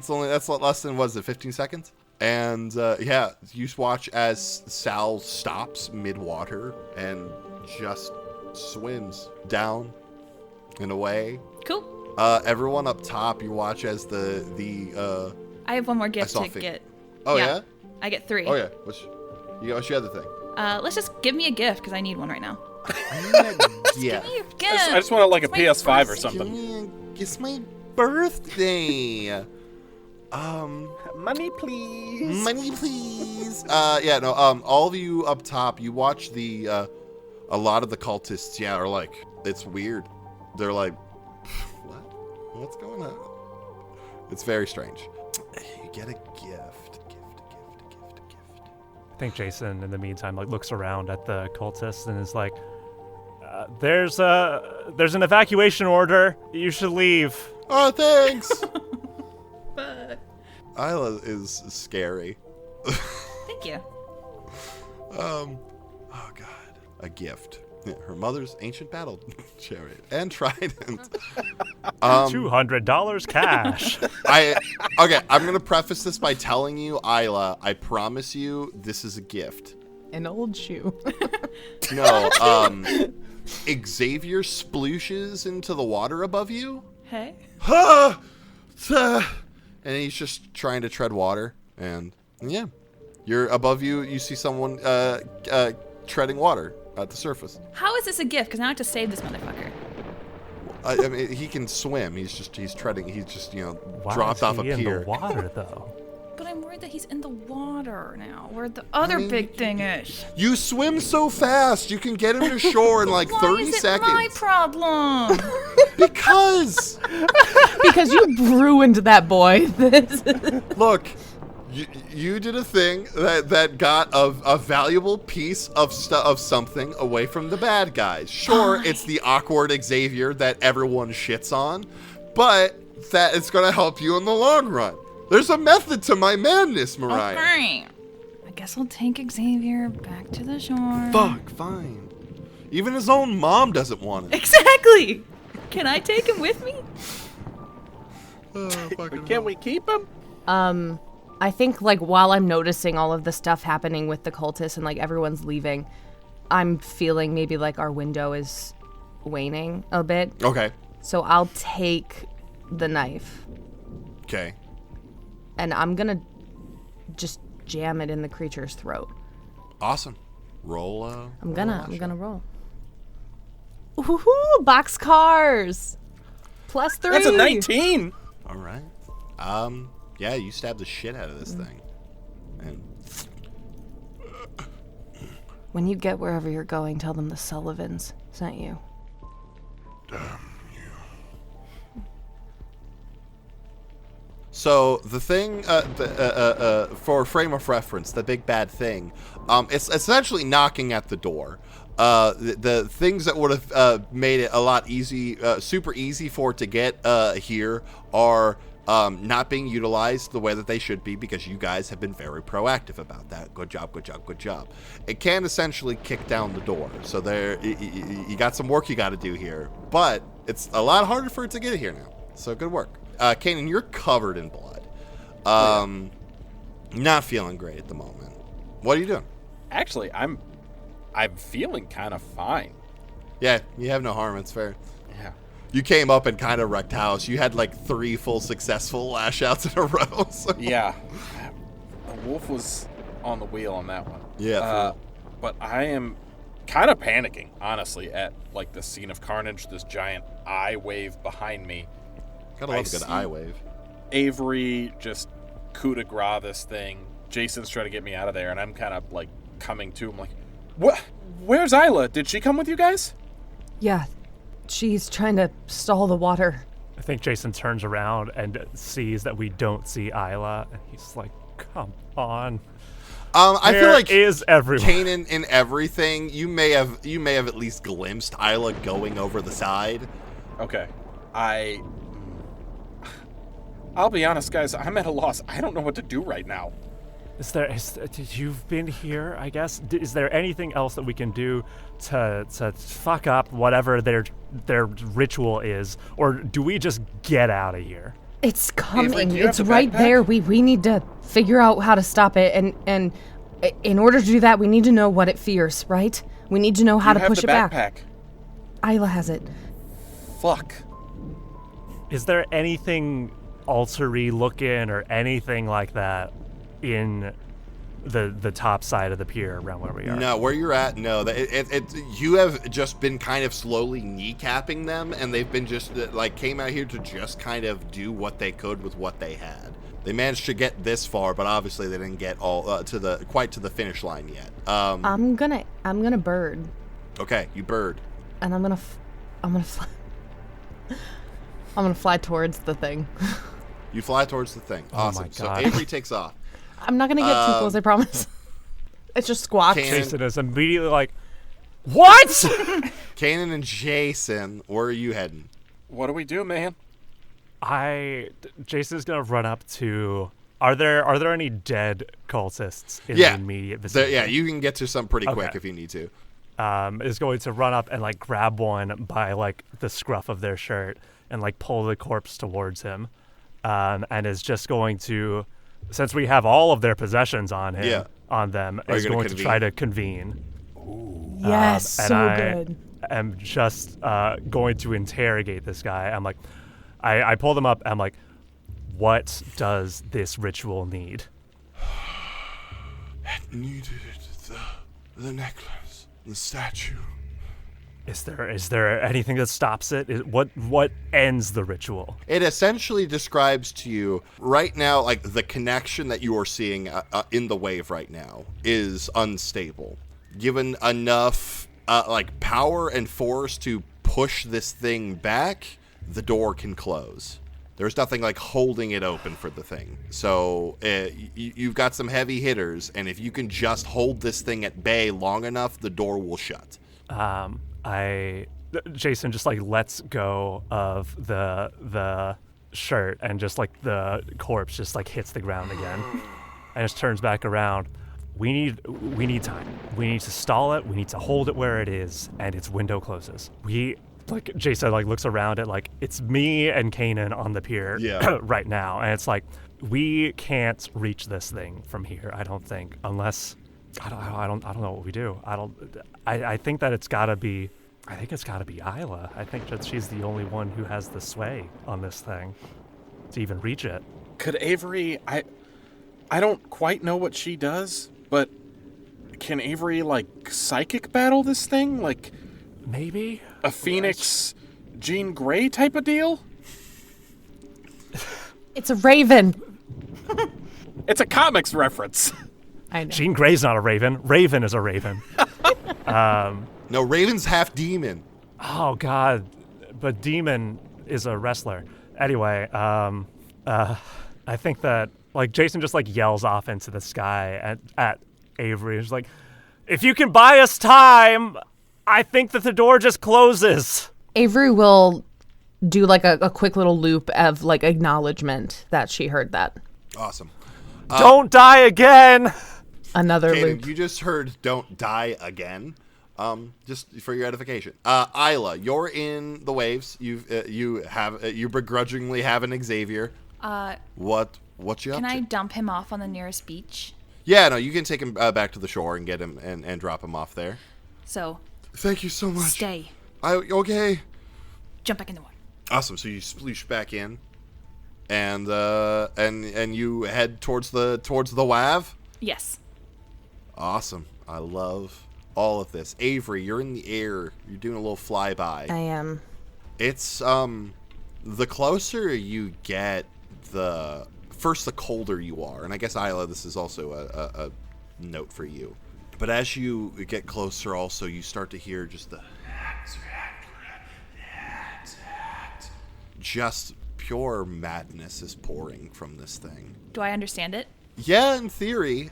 less than, what is it, 15 seconds? And yeah, you just watch as Sal stops mid-water and just swims down and away. Cool. Everyone up top, you watch as the I have one more gift saw to Fink. get. oh yeah? I get 3. Oh yeah. What's your other thing? Let's just give me a gift because I need one right now. Yeah. Give me a I gift. just want like a It's my PS5 or birthday. something. It's my birthday. Money, please. Money, please. Yeah, no. All of you up top, you watch a lot of the cultists. Yeah, are like, it's weird. They're like, what? What's going on? It's very strange. You get a gift. I think Jason, in the meantime, like looks around at the cultists and is like, "There's an evacuation order. You should leave." Oh, thanks. But Isla is scary. thank you. Oh God, a gift. Yeah, her mother's ancient battle chariot and trident. $200 cash. Okay, I'm gonna preface this by telling you, Isla, I promise you, this is a gift. An old shoe. No, Xavier splooshes into the water above you. Hey. And he's just trying to tread water, and yeah, You're above you. You see someone treading water at the surface. How is this a gift? Because now I have to save this motherfucker. I mean, he can swim. He's treading. He's just Why dropped is off a he in pier. the water though? But I'm worried that he's in the water now, where the other big thing is. You swim so fast. You can get him to shore in like 30 seconds. Why is it my problem? Because you ruined that boy. look, you did a thing that got a valuable piece of something away from the bad guys. Sure, it's the awkward Xavier that everyone shits on, but that it's going to help you in the long run. There's a method to my madness, Mariah. Okay. I guess I'll take Xavier back to the shore. Fuck, fine. Even his own mom doesn't want it. Exactly. Can I take him with me? Can we keep him? I think like while I'm noticing all of the stuff happening with the cultists and like everyone's leaving, I'm feeling maybe like our window is waning a bit. Okay. So I'll take the knife. Okay. And I'm gonna just jam it in the creature's throat. Awesome. Roll. I'm gonna roll. Woohoo! Boxcars. +3. That's a 19. All right. Yeah, you stab the shit out of this thing. And when you get wherever you're going, tell them the Sullivans sent you. Damn. so the thing, for frame of reference, the big bad thing, it's essentially knocking at the door. The things that would have made it a lot super easy for it to get here are not being utilized the way that they should be because you guys have been very proactive about that. Good job, good job, good job. It can essentially kick down the door. So you got some work you got to do here, but it's a lot harder for it to get here now. So good work. Kanan, you're covered in blood. Not feeling great at the moment. What are you doing? Actually, I'm feeling kind of fine. Yeah, you have no harm. It's fair. Yeah. You came up and kind of wrecked house. You had like 3 full successful lash outs in a row. So. Yeah. The wolf was on the wheel on that one. Yeah. But I am kind of panicking, honestly, at like the scene of carnage, this giant eye wave behind me. Gotta love a good eye wave. Avery just coup de grace this thing. Jason's trying to get me out of there, and I'm kind of like coming to. I'm like, what? Where's Isla? Did she come with you guys? Yeah, she's trying to stall the water. I think Jason turns around and sees that we don't see Isla, and he's like, come on. I feel like is everyone? Kanan in everything. You may have at least glimpsed Isla going over the side. Okay. I'll be honest, guys. I'm at a loss. I don't know what to do right now. You've been here, I guess? Is there anything else that we can do to fuck up whatever their ritual is? Or do we just get out of here? It's coming. Avery, It's right there. We need to figure out how to stop it. And in order to do that, we need to know what it fears, right? We need to know how to push it back. backpack? Isla has it. Fuck. Is there anything altar-y looking or anything like that in the top side of the pier around where we are? No, where you're at, no. You have just been kind of slowly kneecapping them, and they've been just like came out here to just kind of do what they could with what they had. They managed to get this far, but obviously they didn't get all quite to the finish line yet. I'm gonna bird. Okay, you bird. And I'm gonna fly. I'm gonna fly towards the thing. You fly towards the thing. Awesome. my So God. Avery takes off. I'm not gonna get too close, I promise. It's just squawks. Jason is immediately like, what? Kanan and Jason, where are you heading? What do we do, man? Jason's gonna run up to. Are there any dead cultists in the immediate vicinity? Yeah, you can get to some pretty quick Okay. if you need to. Is going to run up and like grab one by like the scruff of their shirt and like pull the corpse towards him, and is just going to, since we have all of their possessions on him, on them, is going to try to convene. Yes, so good. I'm just going to interrogate this guy. I'm like, I pull them up. I'm like, what does this ritual need? It needed the necklace, the statue. Is there anything that stops it? What ends the ritual? It essentially describes to you right now, like the connection that you are seeing in the wave right now is unstable. Given enough like power and force to push this thing back, the door can close. There's nothing like holding it open for the thing. So you've got some heavy hitters, and if you can just hold this thing at bay long enough, the door will shut. Jason just like lets go of the shirt, and just like the corpse just like hits the ground again, and just turns back around. We need time. We need to stall it. We need to hold it where it is, and its window closes. Like Jason like looks around at like it's me and Kanan on the pier right now, and it's like we can't reach this thing from here. I don't think, unless I don't know what we do. I think that it's gotta be. I think it's gotta be Isla. I think that she's the only one who has the sway on this thing to even reach it. Could Avery? I don't quite know what she does, but can Avery like psychic battle this thing? Like maybe a Phoenix Jean Grey type of deal? It's a raven. It's a comics reference. I know. Jean Grey's not a raven. Raven is a raven. No, Raven's half demon. Oh God, but demon is a wrestler. Anyway, I think that like Jason just like yells off into the sky at Avery. He's like, "If you can buy us time, I think that the door just closes." Avery will do like a quick little loop of like acknowledgement that she heard that. Awesome. Don't die again. Another Kanan, loop. you just heard "Don't die again." Just for your edification, Isla, you're in the waves. You begrudgingly have an Xavier. What you up Can I to? dump him off on the nearest beach? Yeah, no, you can take him back to the shore and get him and drop him off there. So, Thank you so much. stay. Okay. Jump back in the water. Awesome. So you sploosh back in, and you head towards the WAV. Yes. Awesome. I love all of this. Avery, you're in the air. You're doing a little flyby. I am. It's the closer you get, the colder you are. And I guess Isla, this is also a note for you. But as you get closer also, you start to hear just the just pure madness is pouring from this thing. Do I understand it? Yeah, in theory.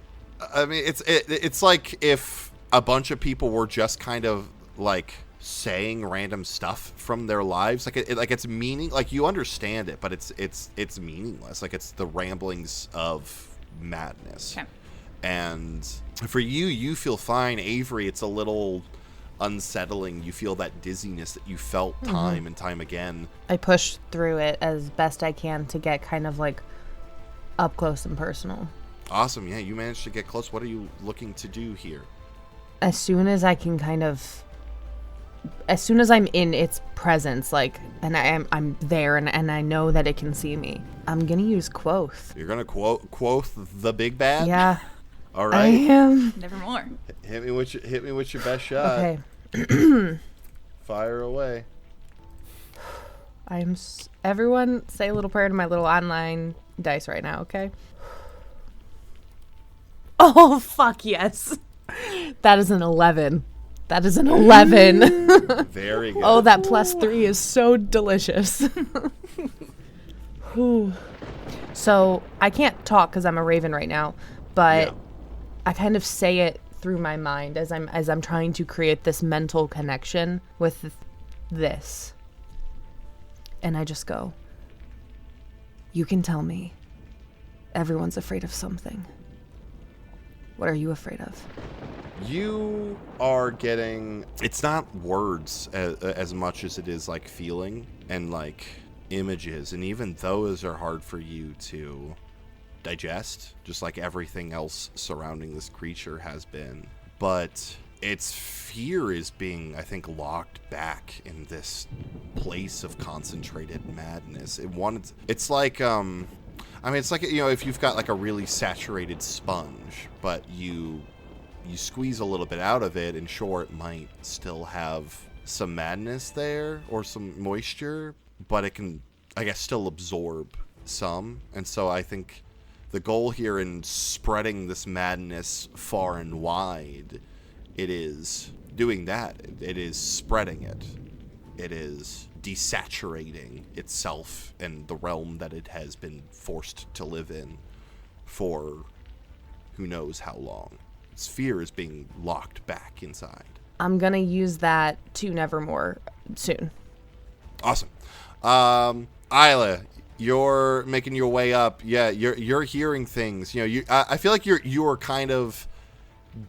I mean, it's like if a bunch of people were just kind of like saying random stuff from their lives, like it's meaning, like you understand it, but it's meaningless. Like it's the ramblings of madness. Okay. And for you feel fine. Avery, it's a little unsettling. You feel that dizziness that you felt time and time again. I push through it as best I can to get kind of like up close and personal. Awesome. Yeah, you managed to get close. What are you looking to do here? As soon as I can as soon as I'm in its presence, like, and I'm there and I know that it can see me, I'm going to use Quoth. You're going to Quoth the big bad? Yeah. All right. I am. Nevermore. Hit me with your best shot. Okay. Fire away. Everyone say a little prayer to my little online dice right now, okay? Oh, fuck yes. That is an 11. That is an 11. Very good. Oh, that +3 is so delicious. Whew. So I can't talk because I'm a raven right now, but Yeah. I kind of say it through my mind as I'm trying to create this mental connection with this. And I just go, you can tell me. Everyone's afraid of something. What are you afraid of? You are getting, it's not words as much as it is like feeling and like images, and even those are hard for you to digest, just like everything else surrounding this creature has been. But its fear is being, I think, locked back in this place of concentrated madness. It's like, I mean, it's like, if you've got like a really saturated sponge, but you squeeze a little bit out of it, and sure, it might still have some madness there or some moisture, but it can, I guess, still absorb some. And so I think the goal here in spreading this madness far and wide, it is doing that. It is spreading it. It is desaturating itself and the realm that it has been forced to live in for who knows how long. Its fear is being locked back inside. I'm gonna use that to Nevermore soon. Awesome. Isla, you're making your way up. Yeah, you're hearing things. I feel like you're kind of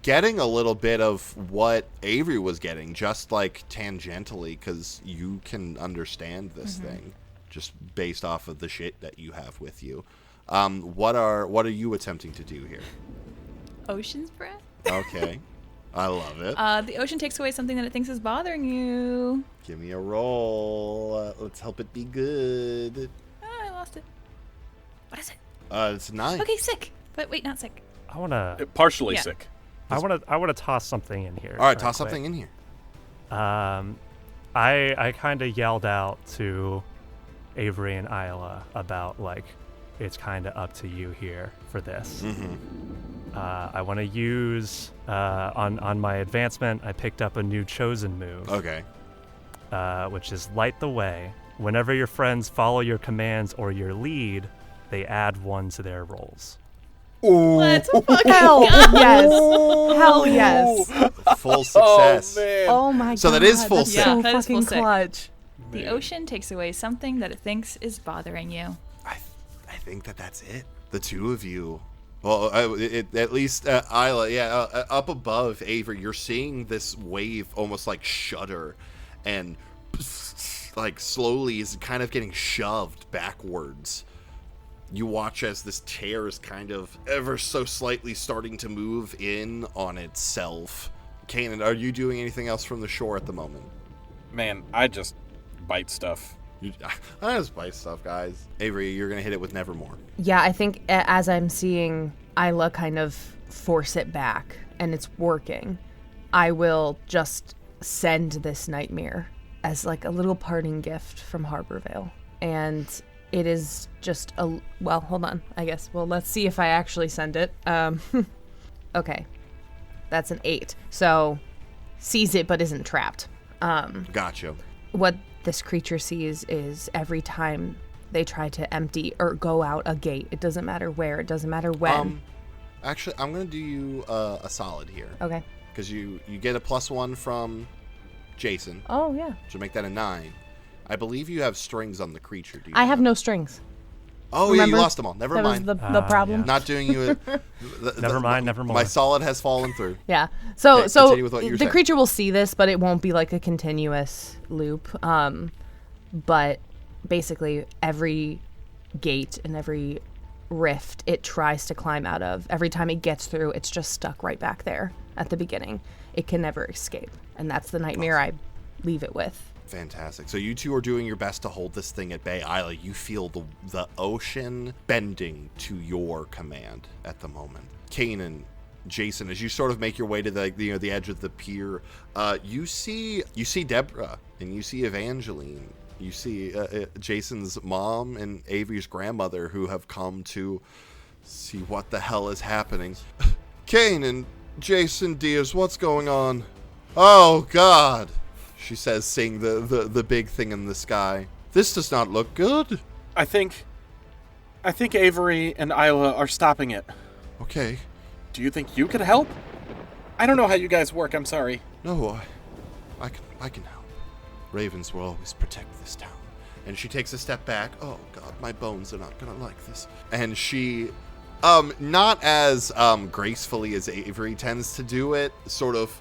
getting a little bit of what Avery was getting, just like tangentially, because you can understand this thing just based off of the shit that you have with you. What are you attempting to do here? Ocean's breath? Okay. I love it. The ocean takes away something that it thinks is bothering you. Give me a roll. Let's help it be good. I lost it. What is it? It's 9. Okay, sick. But wait, not sick. I wanna Partially sick. I wanna toss something in here. All right, toss something in here. I kind of yelled out to Avery and Isla about like it's kind of up to you here for this. I want to use on my advancement. I picked up a new chosen move. Okay. Which is Light the Way. Whenever your friends follow your commands or your lead, they add 1 to their rolls. Let's fucking Hell go. yes. Hell yes. Full success. Oh, man. Oh my god. So that is full that's sick. so Yeah, that is full fucking sick. clutch. The ocean takes away something that it thinks is bothering you. I think that's it. The two of you. Well, at least Isla, up above Avery, you're seeing this wave almost like shudder and like slowly is kind of getting shoved backwards. You watch as this tear is kind of ever so slightly starting to move in on itself. Kanan, are you doing anything else from the shore at the moment? Man, I just bite stuff. I just bite stuff, guys. Avery, you're going to hit it with Nevermore. Yeah, I think as I'm seeing Isla kind of force it back and it's working, I will just send this nightmare as like a little parting gift from Harborvale. And it is just well, hold on, I guess. Well, let's see if I actually send it. Okay. That's an 8. So sees it but isn't trapped. Gotcha. What this creature sees is every time they try to empty or go out a gate, it doesn't matter where, it doesn't matter when. Actually, I'm going to do you a solid here. Okay. Because you get a +1 from Jason, Oh, yeah. which will make that a 9. I believe you have strings on the creature, do you? I have not? no strings. Oh, Remember? yeah, you lost them all. Never That mind. was the problem. yeah. Not doing you Never mind, never My mind. solid has fallen through. Yeah. So Okay, so continue with what you were the saying. creature will see this, but it won't be like a continuous loop. But basically every gate and every rift it tries to climb out of, every time it gets through, it's just stuck right back there at the beginning. It can never escape. And that's the nightmare I leave it with. Fantastic. So you two are doing your best to hold this thing at bay. Isla, you feel the ocean bending to your command at the moment. Kanan, Jason, as you sort of make your way to the edge of the pier, you see Deborah and you see Evangeline. You see Jason's mom and Avery's grandmother who have come to see what the hell is happening. Kanan, Jason, dears, what's going on? Oh God, she says, seeing the big thing in the sky. This does not look good. I think Avery and Isla are stopping it. Okay. Do you think you could help? I don't know how you guys work, I'm sorry. No, I can help. Ravens will always protect this town. And she takes a step back. Oh God, my bones are not gonna like this. And she, not as gracefully as Avery tends to do it, sort of,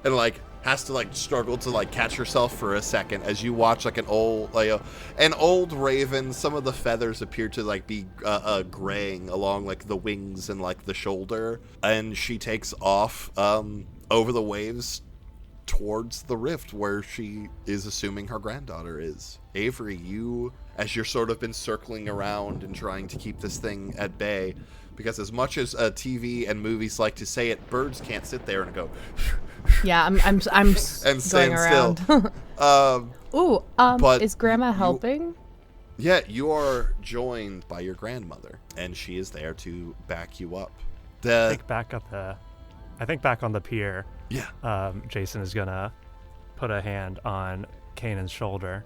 and like has to like struggle to like catch herself for a second as you watch like an old raven. Some of the feathers appear to like be graying along like the wings and like the shoulder, and she takes off over the waves towards the rift where she is assuming her granddaughter is. Avery, you, as you're sort of been circling around and trying to keep this thing at bay, because as much as TV and movies like to say it, birds can't sit there and go. Yeah, I'm and going stand around. still. But is Grandma helping? Yeah, you are joined by your grandmother, and she is there to back you up. I think back on the pier. Yeah. Jason is gonna put a hand on Kanan's shoulder,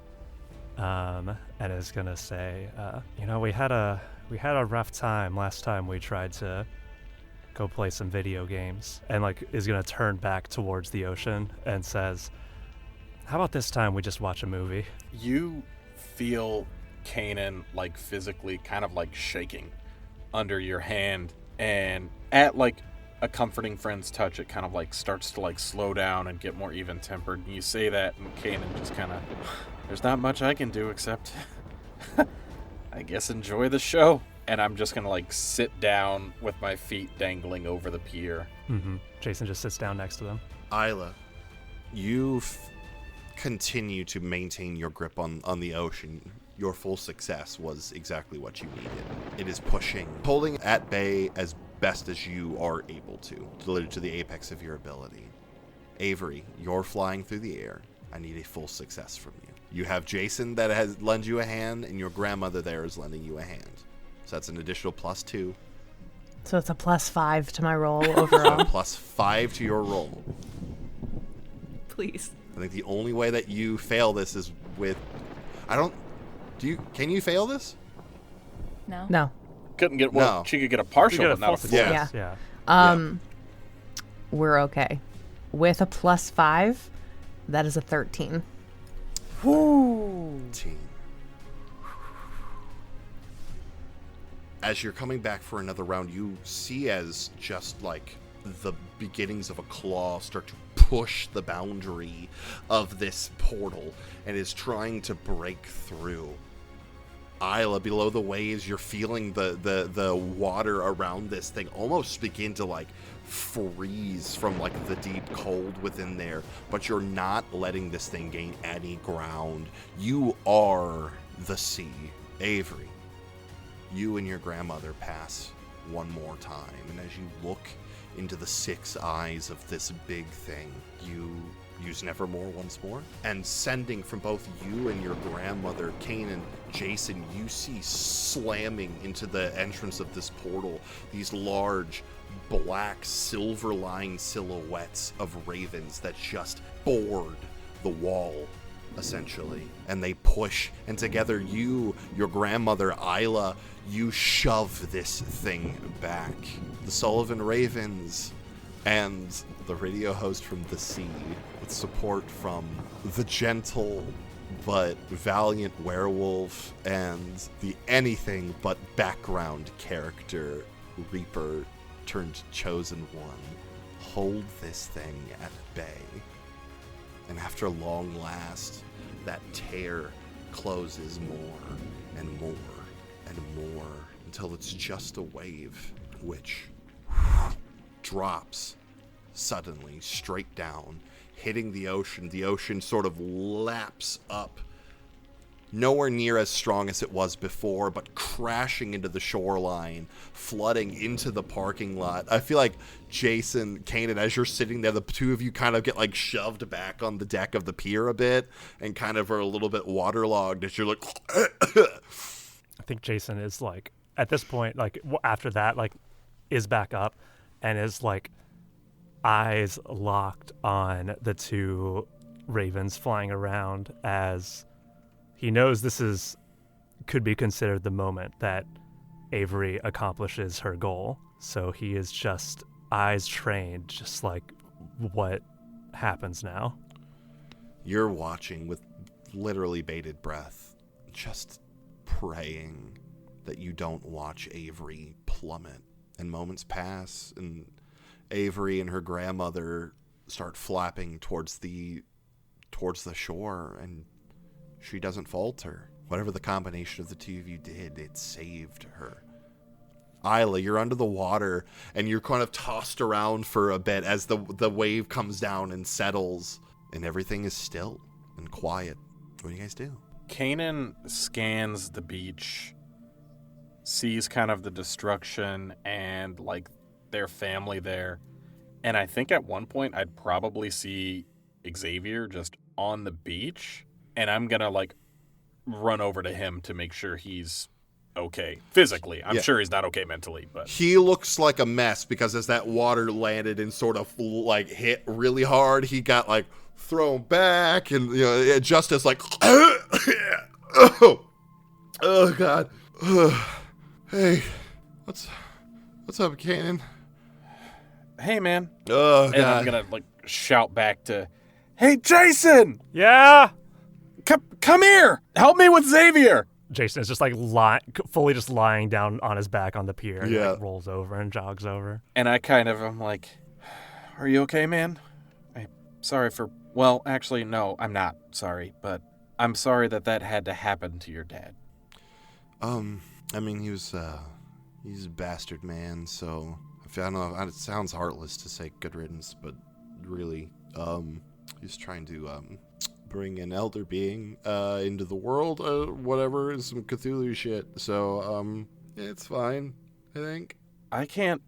and is gonna say, we had a rough time last time we tried to go play some video games, and is gonna turn back towards the ocean and says, how about this time we just watch a movie? You feel Kanan physically kind of shaking under your hand, and at a comforting friend's touch, it kind of starts to slow down and get more even tempered. And you say that, and Kanan just kind of, there's not much I can do except I guess enjoy the show. And I'm just gonna sit down with my feet dangling over the pier. Mm-hmm. Jason just sits down next to them. Isla, you continue to maintain your grip on the ocean. Your full success was exactly what you needed. It is pushing, holding at bay as best as you are able to, delivered to the apex of your ability. Avery, you're flying through the air. I need a full success from you. You have Jason that has lent you a hand, and your grandmother there is lending you a hand. So that's an additional +2. So it's a +5 to my roll overall. +5 to your roll. Please. I think the only way that you fail this is with... Can you fail this? No. Couldn't get one. No. She could get a partial, get a but not a full full. success. Yeah. We're okay. With a +5, that is a 13. Woo! Team. As you're coming back for another round, you see as just the beginnings of a claw start to push the boundary of this portal and is trying to break through. Isla, below the waves, you're feeling the water around this thing almost begin to freeze from the deep cold within there, but you're not letting this thing gain any ground. You are the sea. Avery, you and your grandmother pass one more time, and as you look into the 6 eyes of this big thing, you use Nevermore once more, and sending from both you and your grandmother, Kanan, Jason, you see slamming into the entrance of this portal these large black silver-lined silhouettes of ravens that just board the wall, essentially, and they push, and together you, your grandmother, Isla, you shove this thing back. The Sullivan Ravens and the radio host from the sea, with support from the gentle but valiant werewolf and the anything but background character Reaper turned Chosen One, hold this thing at bay. And after long last, that tear closes more and more and more until it's just a wave, which drops suddenly straight down, hitting the ocean. The ocean sort of laps up, nowhere near as strong as it was before, but crashing into the shoreline, flooding into the parking lot. I feel like Jason, Kanan, as you're sitting there, the two of you kind of get shoved back on the deck of the pier a bit and kind of are a little bit waterlogged as you're I think Jason is at this point, after that, is back up and is eyes locked on the 2 ravens flying around, as he knows this could be considered the moment that Avery accomplishes her goal. So he is just eyes trained, just what happens now. You're watching with literally bated breath, just praying that you don't watch Avery plummet. And moments pass, and Avery and her grandmother start flapping towards the shore, and she doesn't falter. Whatever the combination of the two of you did, it saved her. Isla, you're under the water, and you're kind of tossed around for a bit as the wave comes down and settles. and everything is still and quiet. What do you guys do? Kanan scans the beach, sees kind of the destruction and like their family there. And I think at one point I'd probably see Xavier just on the beach, and I'm gonna like run over to him to make sure he's okay physically. I'm sure he's not okay mentally, but he looks like a mess because as that water landed and sort of like hit really hard, he got like thrown back, and just as like oh god. Hey, what's up, Kanan? Hey, man. Oh, God. And I'm gonna like shout back to, hey, Jason! Yeah. Come here! Help me with Xavier! Jason is just like fully just lying down on his back on the pier. And like rolls over and jogs over. And I kind of am like, are you okay, man? I'm sorry for... Well, actually, no, I'm not sorry, but I'm sorry that had to happen to your dad. I mean, he's a bastard man, so... I don't know, it sounds heartless to say good riddance, but really, he's trying to bring an elder being into the world, whatever, some Cthulhu shit. So, it's fine, I think. I can't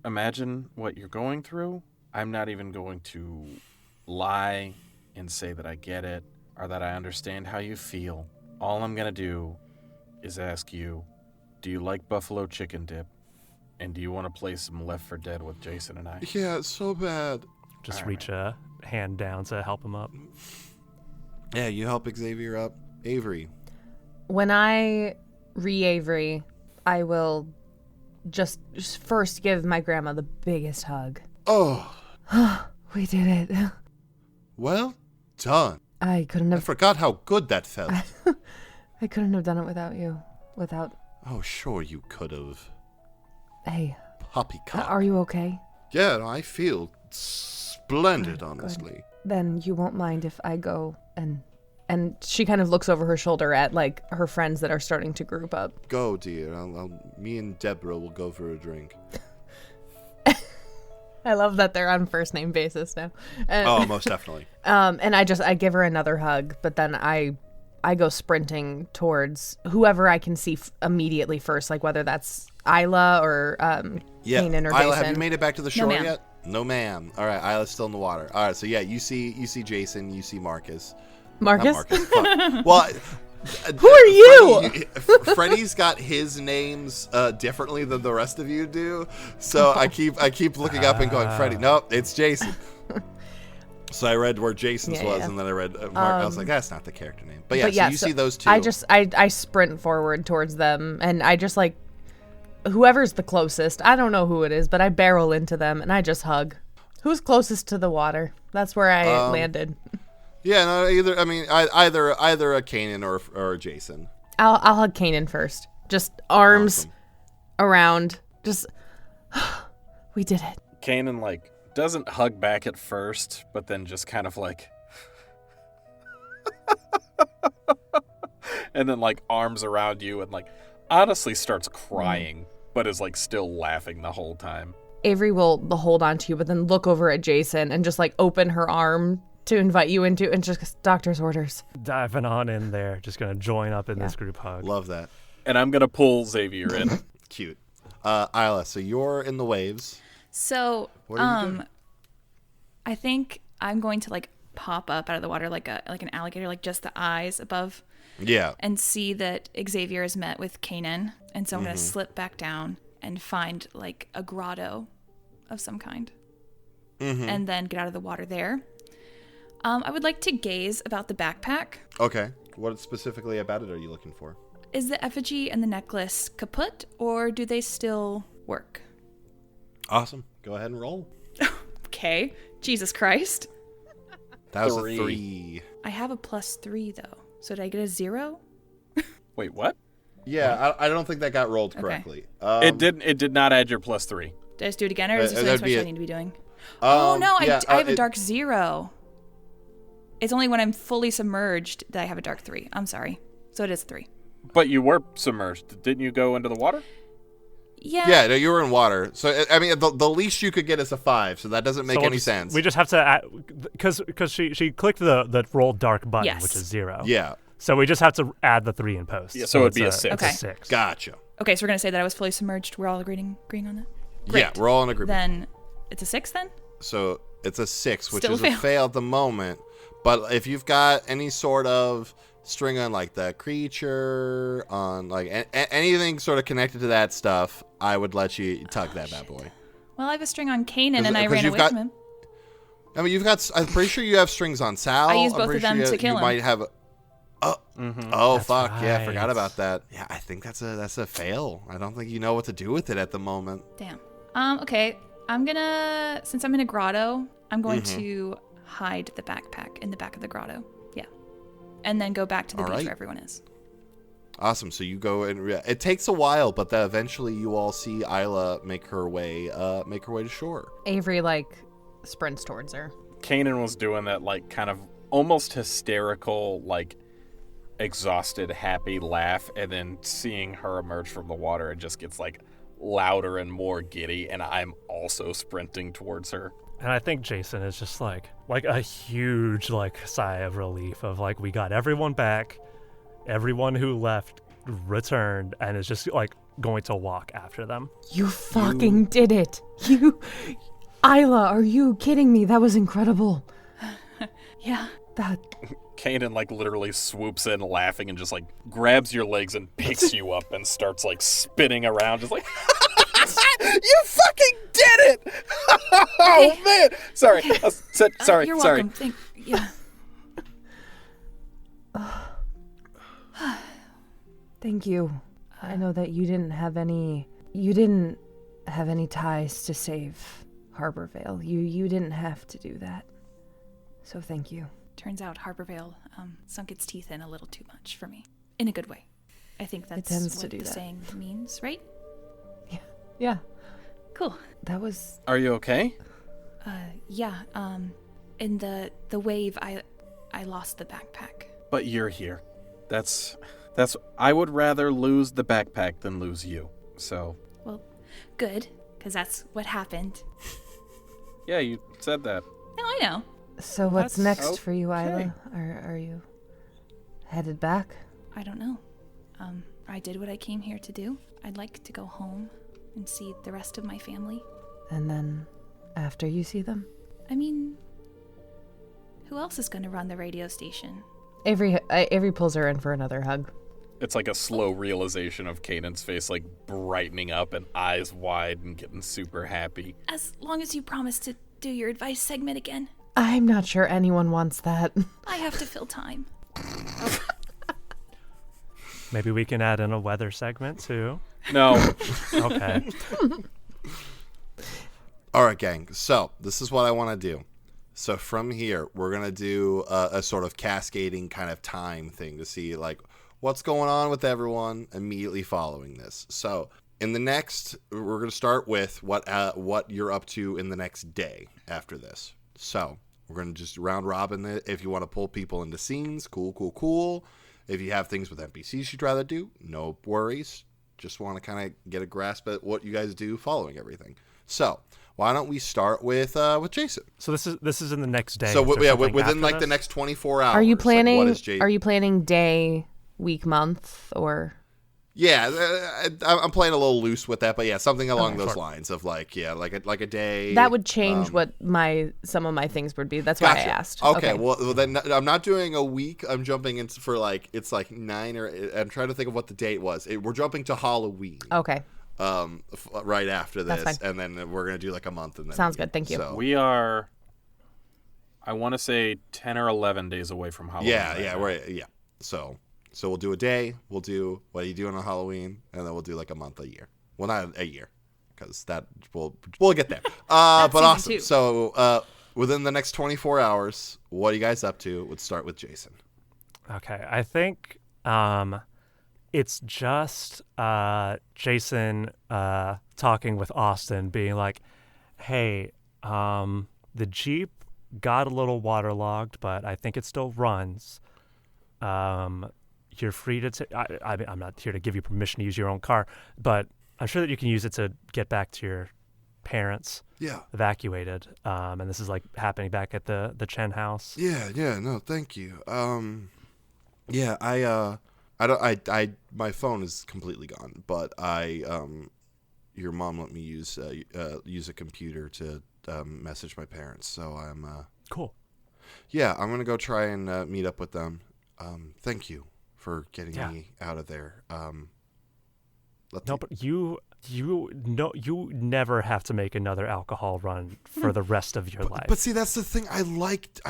imagine what you're going through. I'm not even going to lie and say that I get it or that I understand how you feel. All I'm going to do is ask you, do you like buffalo chicken dip? And do you want to play some Left 4 Dead with Jason and I? Yeah, it's so bad. Just reach a hand down to help him up. Yeah, you help Xavier up. Avery. When I re-Avery, I will just first give my grandma the biggest hug. Oh. We did it. Well done. I couldn't have... I forgot how good that felt. I couldn't have done it without you. Without... Oh, sure you could have. Hey. Poppycock. Are you okay? Yeah, I feel splendid, honestly. Good. Then you won't mind if I go and she kind of looks over her shoulder at like her friends that are starting to group up. Go, dear. Me and Deborah will go for a drink. I love that they're on first name basis now. Oh, most definitely. And I give her another hug, but then I go sprinting towards whoever I can see immediately first, like whether that's Isla or Kanan or Jason. Isla, have you made it back to the shore ma'am. yet? No, ma'am. All right, Isla's still in the water. All right, so yeah, you see Jason, you see Marcus. Marcus? Not Marcus. Fuck. Well, who are you? Freddie's got his names differently than the rest of you do, so I keep looking up and going, Freddie. Nope, it's Jason. So I read where Jason's was, and then I read Mark. I was like, that's not the character name. But yeah, so you see those two. I sprint forward towards them, and I just like whoever's the closest. I don't know who it is, but I barrel into them and I just hug. Who's closest to the water? That's where I landed. Yeah, no, either a Kanan or a Jason. I'll hug Kanan first. Just arms around. Just we did it. Kanan like doesn't hug back at first, but then just kind of like and then like arms around you and like honestly starts crying, but is like still laughing the whole time. Avery will hold on to you, but then look over at Jason and just like open her arm to invite you into, and just doctor's orders. Diving on in there, just gonna join up in this group hug. Love that. And I'm gonna pull Xavier in. Cute. Isla, so you're in the waves. So, What are you doing? I think I'm going to like pop up out of the water like an alligator, like just the eyes above. Yeah. And see that Xavier is met with Kanan, and so I'm gonna slip back down and find like a grotto of some kind, and then get out of the water there. I would like to gaze about the backpack. Okay. What specifically about it are you looking for? Is the effigy and the necklace kaput, or do they still work? Awesome. Go ahead and roll. Okay. Jesus Christ. That was 3. a 3. I have a +3 though. So did I get a 0? Wait, what? Yeah, I don't think that got rolled correctly. It did not add your +3. Did I just do it again, or is this that'd something be I it. need to be doing? Yeah, I have a dark 0. It's only when I'm fully submerged that I have a dark 3. I'm sorry. So it is 3. But you were submerged. Didn't you go into the water? Yeah. Yeah, no, you were in water. So, I mean, the least you could get is a 5, so that doesn't make any sense. We just have to, because she clicked the roll dark button, Yes. which is 0. Yeah. So we just have to add the 3 in post. Yeah, so it'd be a it's 6. Okay. a 6. Gotcha. Okay, so we're gonna say that I was fully submerged. We're all agreeing on that. Great. Yeah, we're all in agreement. Then it's a 6 then. So it's a 6, which Still is a a fail. fail at the moment. But if you've got any sort of string on like the creature, on like anything sort of connected to that stuff, I would let you tug that bad boy. Well, I have a string on Kanan, 'Cause- and I 'cause ran you've away got- from him. I mean, I'm pretty sure you have strings on Sal. I used I'm both pretty of them sure to kill you him. might have. Oh That's fuck yeah! I forgot right. about that. Yeah, I think that's a fail. I don't think you know what to do with it at the moment. Damn. Okay. I'm gonna, since I'm in a grotto, I'm going Mm-hmm. to hide the backpack in the back of the grotto. Yeah. And then go back to the All beach right. where everyone is. Awesome. So you go and it takes a while, but then eventually you all see Isla make her way to shore. Avery like sprints towards her. Kanan was doing that, like, kind of almost hysterical, like, exhausted, happy laugh, and then seeing her emerge from the water, it just gets, like, louder and more giddy, and I'm also sprinting towards her. And I think Jason is just like a huge like sigh of relief of like, we got everyone back, everyone who left returned, and is just like going to walk after them. You fucking did it. Isla, are you kidding me? That was incredible. Yeah. That Kanan, like, literally swoops in laughing and just, like, grabs your legs and picks you up and starts, like, spinning around, just like, you fucking did it! Oh, man! Sorry. Sorry. You're Sorry. welcome. Yeah. Thank you. I know that you didn't have any ties to save Harborvale. You didn't have to do that. So thank you. Turns out Harborvale sunk its teeth in a little too much for me. In a good way. I think that's tends what to do the that. saying means, right? Yeah. Cool. That was Are you okay? Yeah, in the wave, I lost the backpack. But you're here. That's, I would rather lose the backpack than lose you. So, Well, good, because that's what happened. yeah, you said that. No, I know. So what's That's next for you, okay. Isla? Are you headed back? I don't know. I did what I came here to do. I'd like to go home and see the rest of my family. And then after you see them? I mean, who else is going to run the radio station? Avery pulls her in for another hug. It's like a slow realization of Kanan's face, like, brightening up and eyes wide and getting super happy. As long as you promise to do your advice segment again. I'm not sure anyone wants that. I have to fill time. Maybe we can add in a weather segment too. No. Okay. All right, gang. So this is what I want to do. So from here, we're going to do a sort of cascading kind of time thing to see like what's going on with everyone immediately following this. So in the next, we're going to start with what you're up to in the next day after this. So we're going to just round robin it. If you want to pull people into scenes, cool. If you have things with NPCs you'd rather do, no worries. Just want to kind of get a grasp at what you guys do following everything. So why don't we start with Jason? So this is in the next day. So Is there yeah, something within after like the this? next 24 hours. Are you like, planning? what is Jason? Are you planning day, week, month, or? Yeah, I'm playing a little loose with that, but yeah, something along those sure. lines of like a day. That would change what some of my things would be. That's why I Gotcha. asked. Okay, well then I'm not doing a week. I'm jumping into for like it's like 9 or I'm trying to think of what the date was. We're jumping to Halloween. Okay. Right after this, That's fine. and then we're gonna do like a month and then Sounds good, thank you. So, We are, I want to say, 10 or 11 days away from Halloween. yeah. So we'll do a day. We'll do what you do on a Halloween, and then we'll do like a month a year. Well, not a year, because that we'll get there. But season awesome. 2. So within the next 24 hours, what are you guys up to? Let's start with Jason. Okay, I think it's just Jason talking with Austin, being like, "Hey, the Jeep got a little waterlogged, but I think it still runs. You're free to I'm not here to give you permission to use your own car, but I'm sure that you can use it to get back to your parents Yeah. evacuated. And this is like happening back at the Chen house. Yeah, no, thank you. Yeah, my phone is completely gone, but your mom let me use a computer to message my parents, so I'm Cool. Yeah, I'm gonna go try and meet up with them. Thank you for getting me out of there. But you never have to make another alcohol run for the rest of your life. But see, that's the thing. I like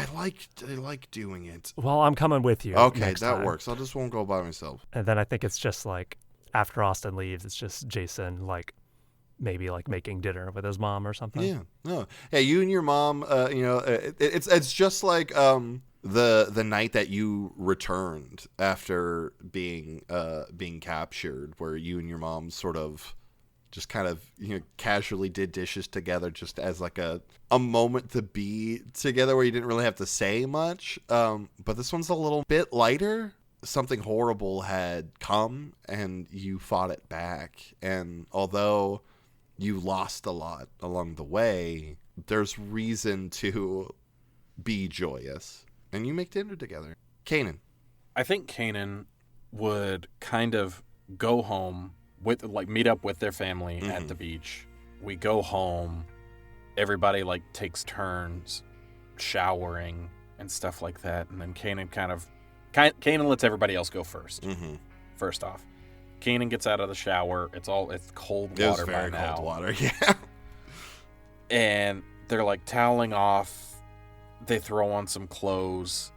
doing it. Well, I'm coming with you. Okay, next that time. works. I just won't go by myself. And then I think it's just like after Austin leaves, it's just Jason like maybe like making dinner with his mom or something. Yeah, no, yeah. You and your mom. It's just like the night that you returned after being captured, where you and your mom sort of just kind of casually did dishes together, just as like a moment to be together, where you didn't really have to say much. But this one's a little bit lighter. Something horrible had come, and you fought it back. And although you lost a lot along the way, there's reason to be joyous. And you make dinner together. Kanan. I think Kanan would kind of go home with, like, meet up with their family at the beach. We go home. Everybody, like, takes turns showering and stuff like that. And then Kanan lets everybody else go first. First off. Kanan gets out of the shower. It's cold water by now. It was very cold water, yeah. And they're, like, toweling off. They throw on some clothes,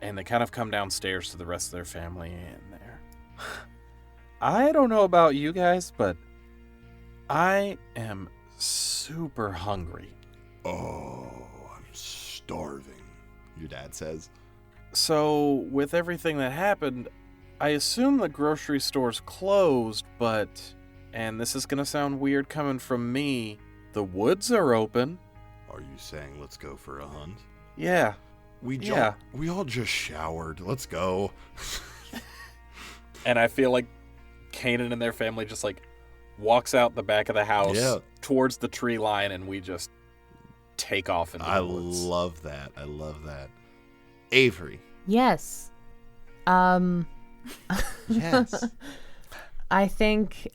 and they kind of come downstairs to the rest of their family in there. I don't know about you guys, but I am super hungry. Oh, I'm starving, your dad says. So, with everything that happened, I assume the grocery store's closed, but, and this is going to sound weird coming from me, the woods are open. Are you saying let's go for a hunt? Yeah. We all just showered. Let's go. And I feel like Kanan and their family just like walks out the back of the house towards the tree line, and we just take off into the woods. I love that. Avery. Yes. Yes. I think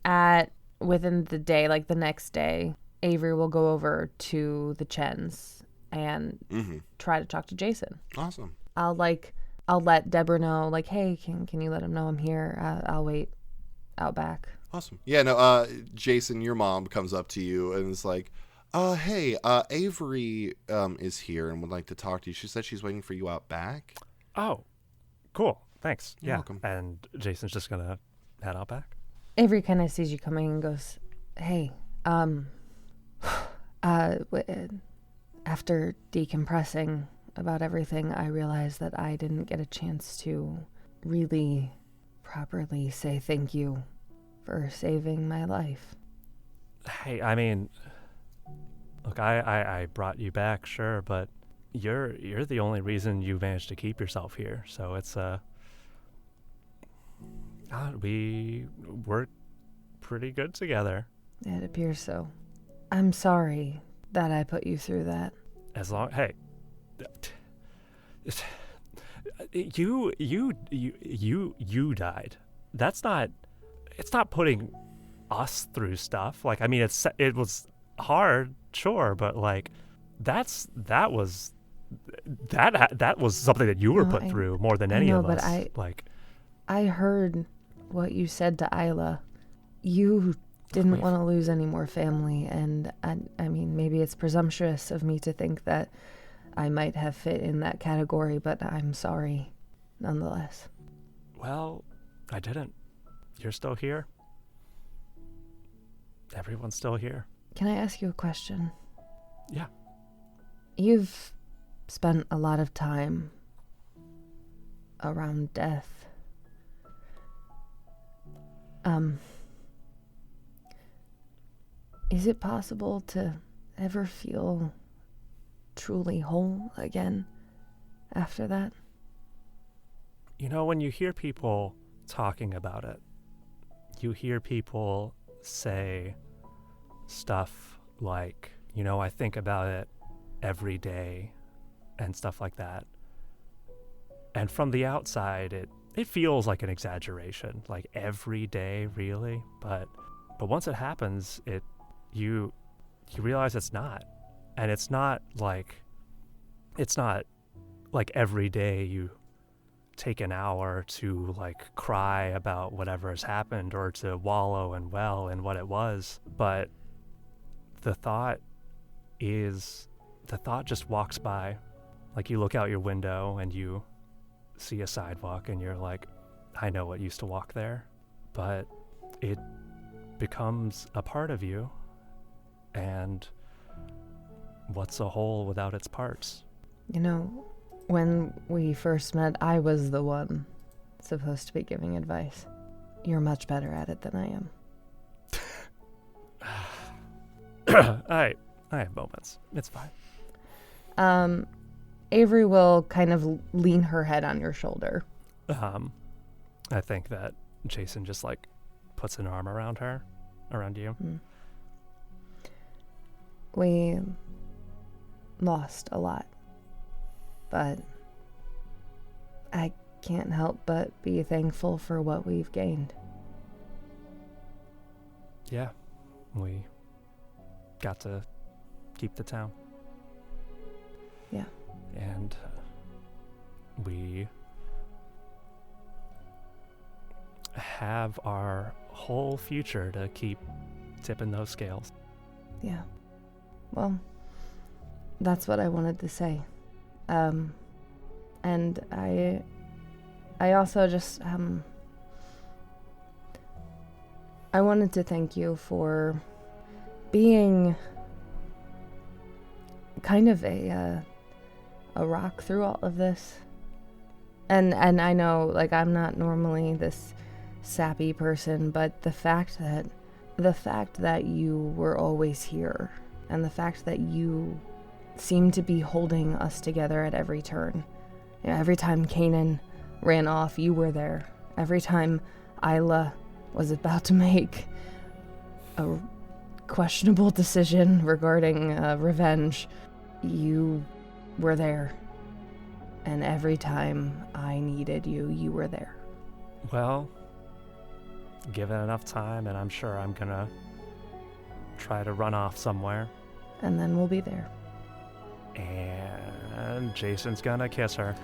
within the day, like the next day, Avery will go over to the Chens and try to talk to Jason. Awesome. I'll let Deborah know, like, hey, can you let him know I'm here? I'll wait out back. Awesome. Yeah, no, Jason, your mom comes up to you and is like, hey, Avery is here and would like to talk to you. She said she's waiting for you out back. Oh, cool. Thanks. You're welcome. And Jason's just going to head out back. Avery kind of sees you coming and goes, hey, after decompressing about everything, I realized that I didn't get a chance to really properly say thank you for saving my life. Hey, I mean, look, I brought you back, sure, but you're the only reason you managed to keep yourself here. So it's we worked pretty good together. It appears so. I'm sorry that I put you through that. Hey, you died. It's not putting us through stuff. Like, I mean, it was hard, sure, but like that was something that you were put through more than any of us. I heard what you said to Isla. You didn't want to lose any more family, and I mean, maybe it's presumptuous of me to think that I might have fit in that category, but I'm sorry nonetheless. Well, I didn't. You're still here. Everyone's still here. Can I ask you a question? Yeah. You've spent a lot of time around death. Is it possible to ever feel truly whole again after that? You know, when you hear people talking about it, you hear people say stuff like, I think about it every day and stuff like that. And from the outside, it feels like an exaggeration, like every day, really. But once it happens, you realize it's not. And it's not like every day you take an hour to like cry about whatever has happened or to wallow and well in what it was. But the thought just walks by. Like you look out your window and you see a sidewalk and you're like, I know what used to walk there. But it becomes a part of you. And what's a whole without its parts? When we first met, I was the one supposed to be giving advice. You're much better at it than I am. I have moments. It's fine. Avery will kind of lean her head on your shoulder. I think that Jason just like puts an arm around you. We lost a lot, but I can't help but be thankful for what we've gained. Yeah, we got to keep the town. Yeah. And we have our whole future to keep tipping those scales. Yeah. Well, that's what I wanted to say. And I also just, I wanted to thank you for being kind of a rock through all of this. And I know, like, I'm not normally this sappy person, but the fact that you were always here, and the fact that you seemed to be holding us together at every turn. Every time Kanan ran off, you were there. Every time Isla was about to make a questionable decision regarding revenge, you were there. And every time I needed you, you were there. Well, given enough time, and I'm sure I'm gonna try to run off somewhere. And then we'll be there. And Jason's gonna kiss her.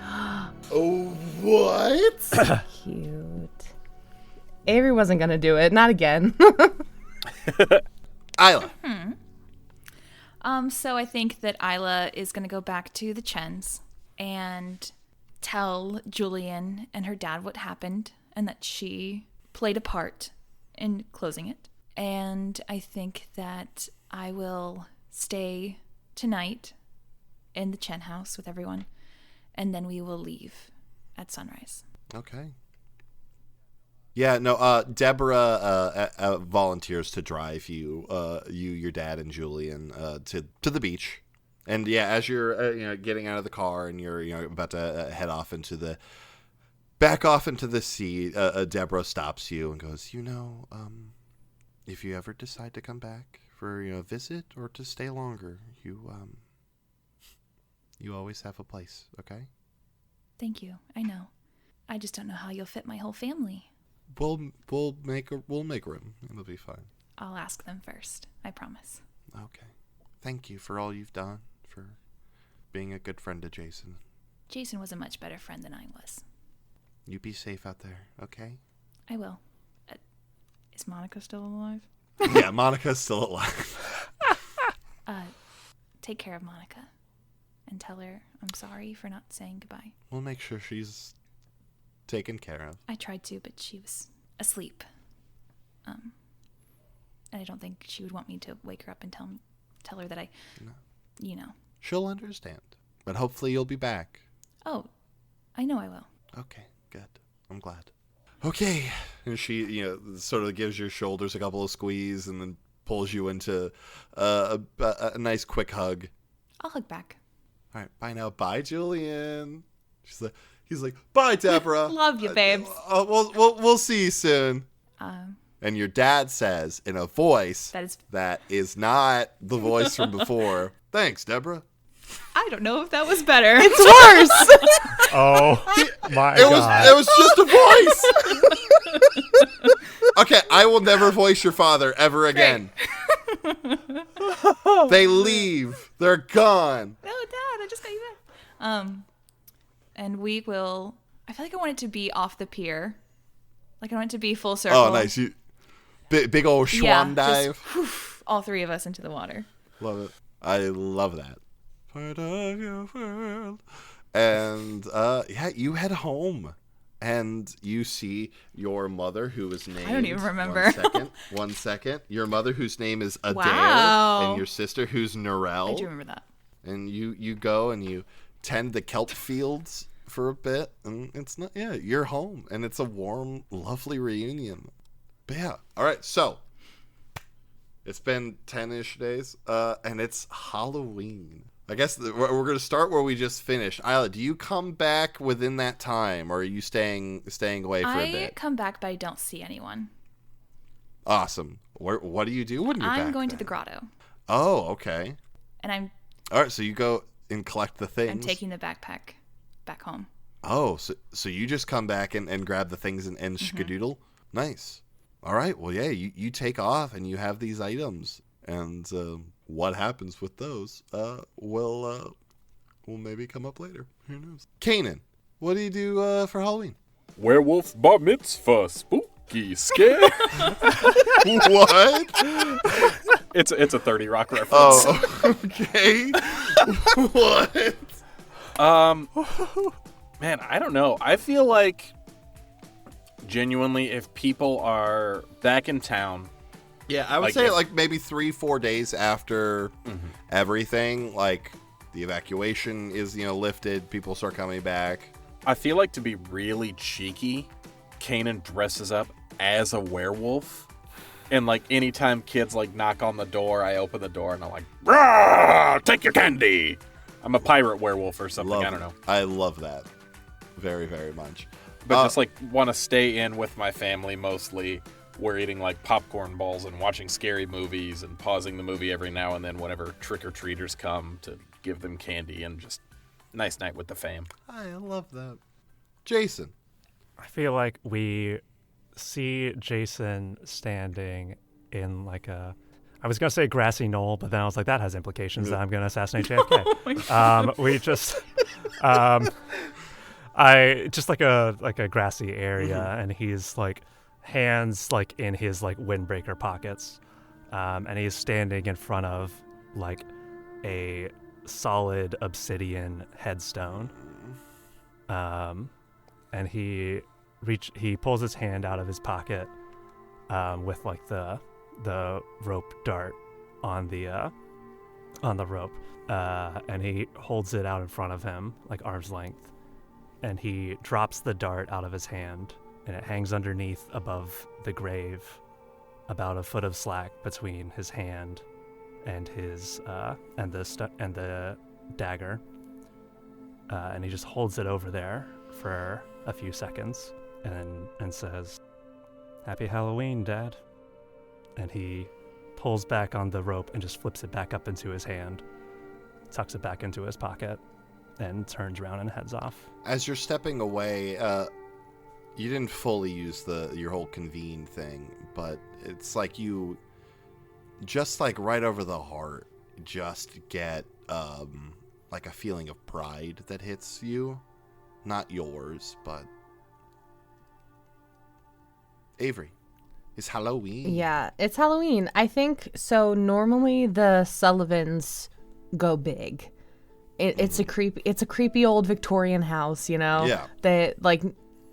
Oh, what? Cute. Avery wasn't gonna do it. Not again. Isla. So I think that Isla is going to go back to the Chens and tell Julian and her dad what happened and that she played a part in closing it. And I think that I will stay tonight in the Chen house with everyone, and then we will leave at sunrise. Okay. Yeah, no, Deborah volunteers to drive you, your dad, and Julian to the beach. And yeah, as you're getting out of the car and you're about to head off back off into the sea, Deborah stops you and goes, if you ever decide to come back for a visit or to stay longer, you always have a place, okay? Thank you. I know. I just don't know how you'll fit my whole family. We'll make room. It'll be fine. I'll ask them first. I promise. Okay. Thank you for all you've done, for being a good friend to Jason. Jason was a much better friend than I was. You be safe out there, okay? I will. Is Monica still alive? Yeah, Monica's still alive. Take care of Monica and tell her I'm sorry for not saying goodbye. We'll make sure she's taken care of. I tried to, but she was asleep. And I don't think she would want me to wake her up and tell her that No. She'll understand. But hopefully you'll be back. Oh, I know I will. Okay, good. I'm glad. Okay. And she, sort of gives your shoulders a couple of squeeze and then pulls you into a nice quick hug. I'll hug back. All right, bye now. Bye, Julian. He's like, bye, Deborah. Love you, babes. We'll see you soon. And your dad says in a voice that is not the voice from before, "Thanks, Deborah." I don't know if that was better. It's worse. Oh my It god. was just a voice. Okay, I will never voice your father ever again. They leave. They're gone. No, Dad, I just got you back. And we will. I feel like I want it to be off the pier. Like I want it to be full circle. Oh, nice. You big old swan dive. Just, all three of us into the water. Love it. I love that. Part of your world. And yeah, you head home. And you see your mother, who is named... I don't even remember. One second. Your mother, whose name is Adair. Wow. And your sister, who's Narelle. I do remember that. And you go and you tend the kelp fields for a bit. And it's not... Yeah, you're home. And it's a warm, lovely reunion. But yeah. All right, so... It's been 10-ish days. And it's Halloween. I guess we're going to start where we just finished. Isla, do you come back within that time, or are you staying away for a bit? I come back, but I don't see anyone. Awesome. What do you do when you're back? I'm going to then? the grotto. Oh, okay. And I'm... All right, so you go and collect the things. I'm taking the backpack back home. Oh, so you just come back and grab the things and skadoodle? Nice. All right, well, yeah, you take off and you have these items. And what happens with those will maybe come up later. Who knows? Kanan, what do you do for Halloween? Werewolf bar mitzvah, spooky scare. What? It's a 30 Rock reference. Oh, okay. What? Man, I don't know. I feel like genuinely, if people are back in town. Yeah, I would say like maybe 3-4 days after everything, like the evacuation is, lifted, people start coming back. I feel like, to be really cheeky, Kanan dresses up as a werewolf. And like anytime kids like knock on the door, I open the door and I'm like, "Rah, take your candy." I'm a pirate werewolf or something. I don't know. I love that very, very much. But just like want to stay in with my family mostly. We're eating like popcorn balls and watching scary movies and pausing the movie every now and then whenever trick-or-treaters come to give them candy, and just nice night with the fam. I love that. Jason. I feel like we see Jason standing in like a... I was going to say grassy knoll, but then I was like, that has implications that I'm going to assassinate JFK. We just... just like a grassy area, and he's like... hands like in his like windbreaker pockets, and he's standing in front of like a solid obsidian headstone, and he pulls his hand out of his pocket with like the rope dart on the rope, and he holds it out in front of him like arm's length, and he drops the dart out of his hand. And it hangs underneath above the grave, about a foot of slack between his hand and his and the dagger. And he just holds it over there for a few seconds and says, "Happy Halloween, Dad." And he pulls back on the rope and just flips it back up into his hand, tucks it back into his pocket, and turns around and heads off. As you're stepping away, you didn't fully use your whole convene thing, but it's like you just like right over the heart just get like a feeling of pride that hits you. Not yours, but Avery. It's Halloween. Yeah, it's Halloween. I think so. Normally the Sullivans go big. It's a creepy old Victorian house, Yeah. They like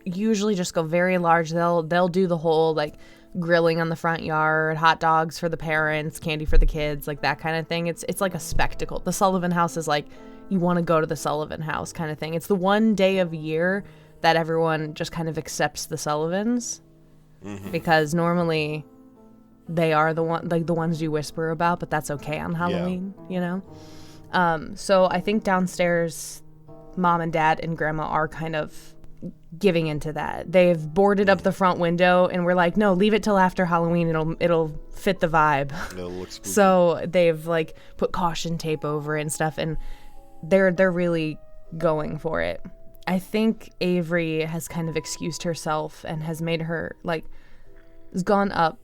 usually just go very large. They'll do the whole like grilling on the front yard, hot dogs for the parents, candy for the kids, like that kind of thing. It's like a spectacle. The Sullivan house is like, you want to go to the Sullivan house kind of thing. It's the one day of year that everyone just kind of accepts the Sullivans, because normally they are the ones you whisper about, but that's okay on Halloween, So I think downstairs, Mom and Dad and Grandma are kind of giving into that. They've boarded up the front window, and we're like, no, leave it till after Halloween. It'll fit the vibe. It'll look spooky. So they've like put caution tape over it and stuff, and they're really going for it. I think Avery has kind of excused herself and has made her like has gone up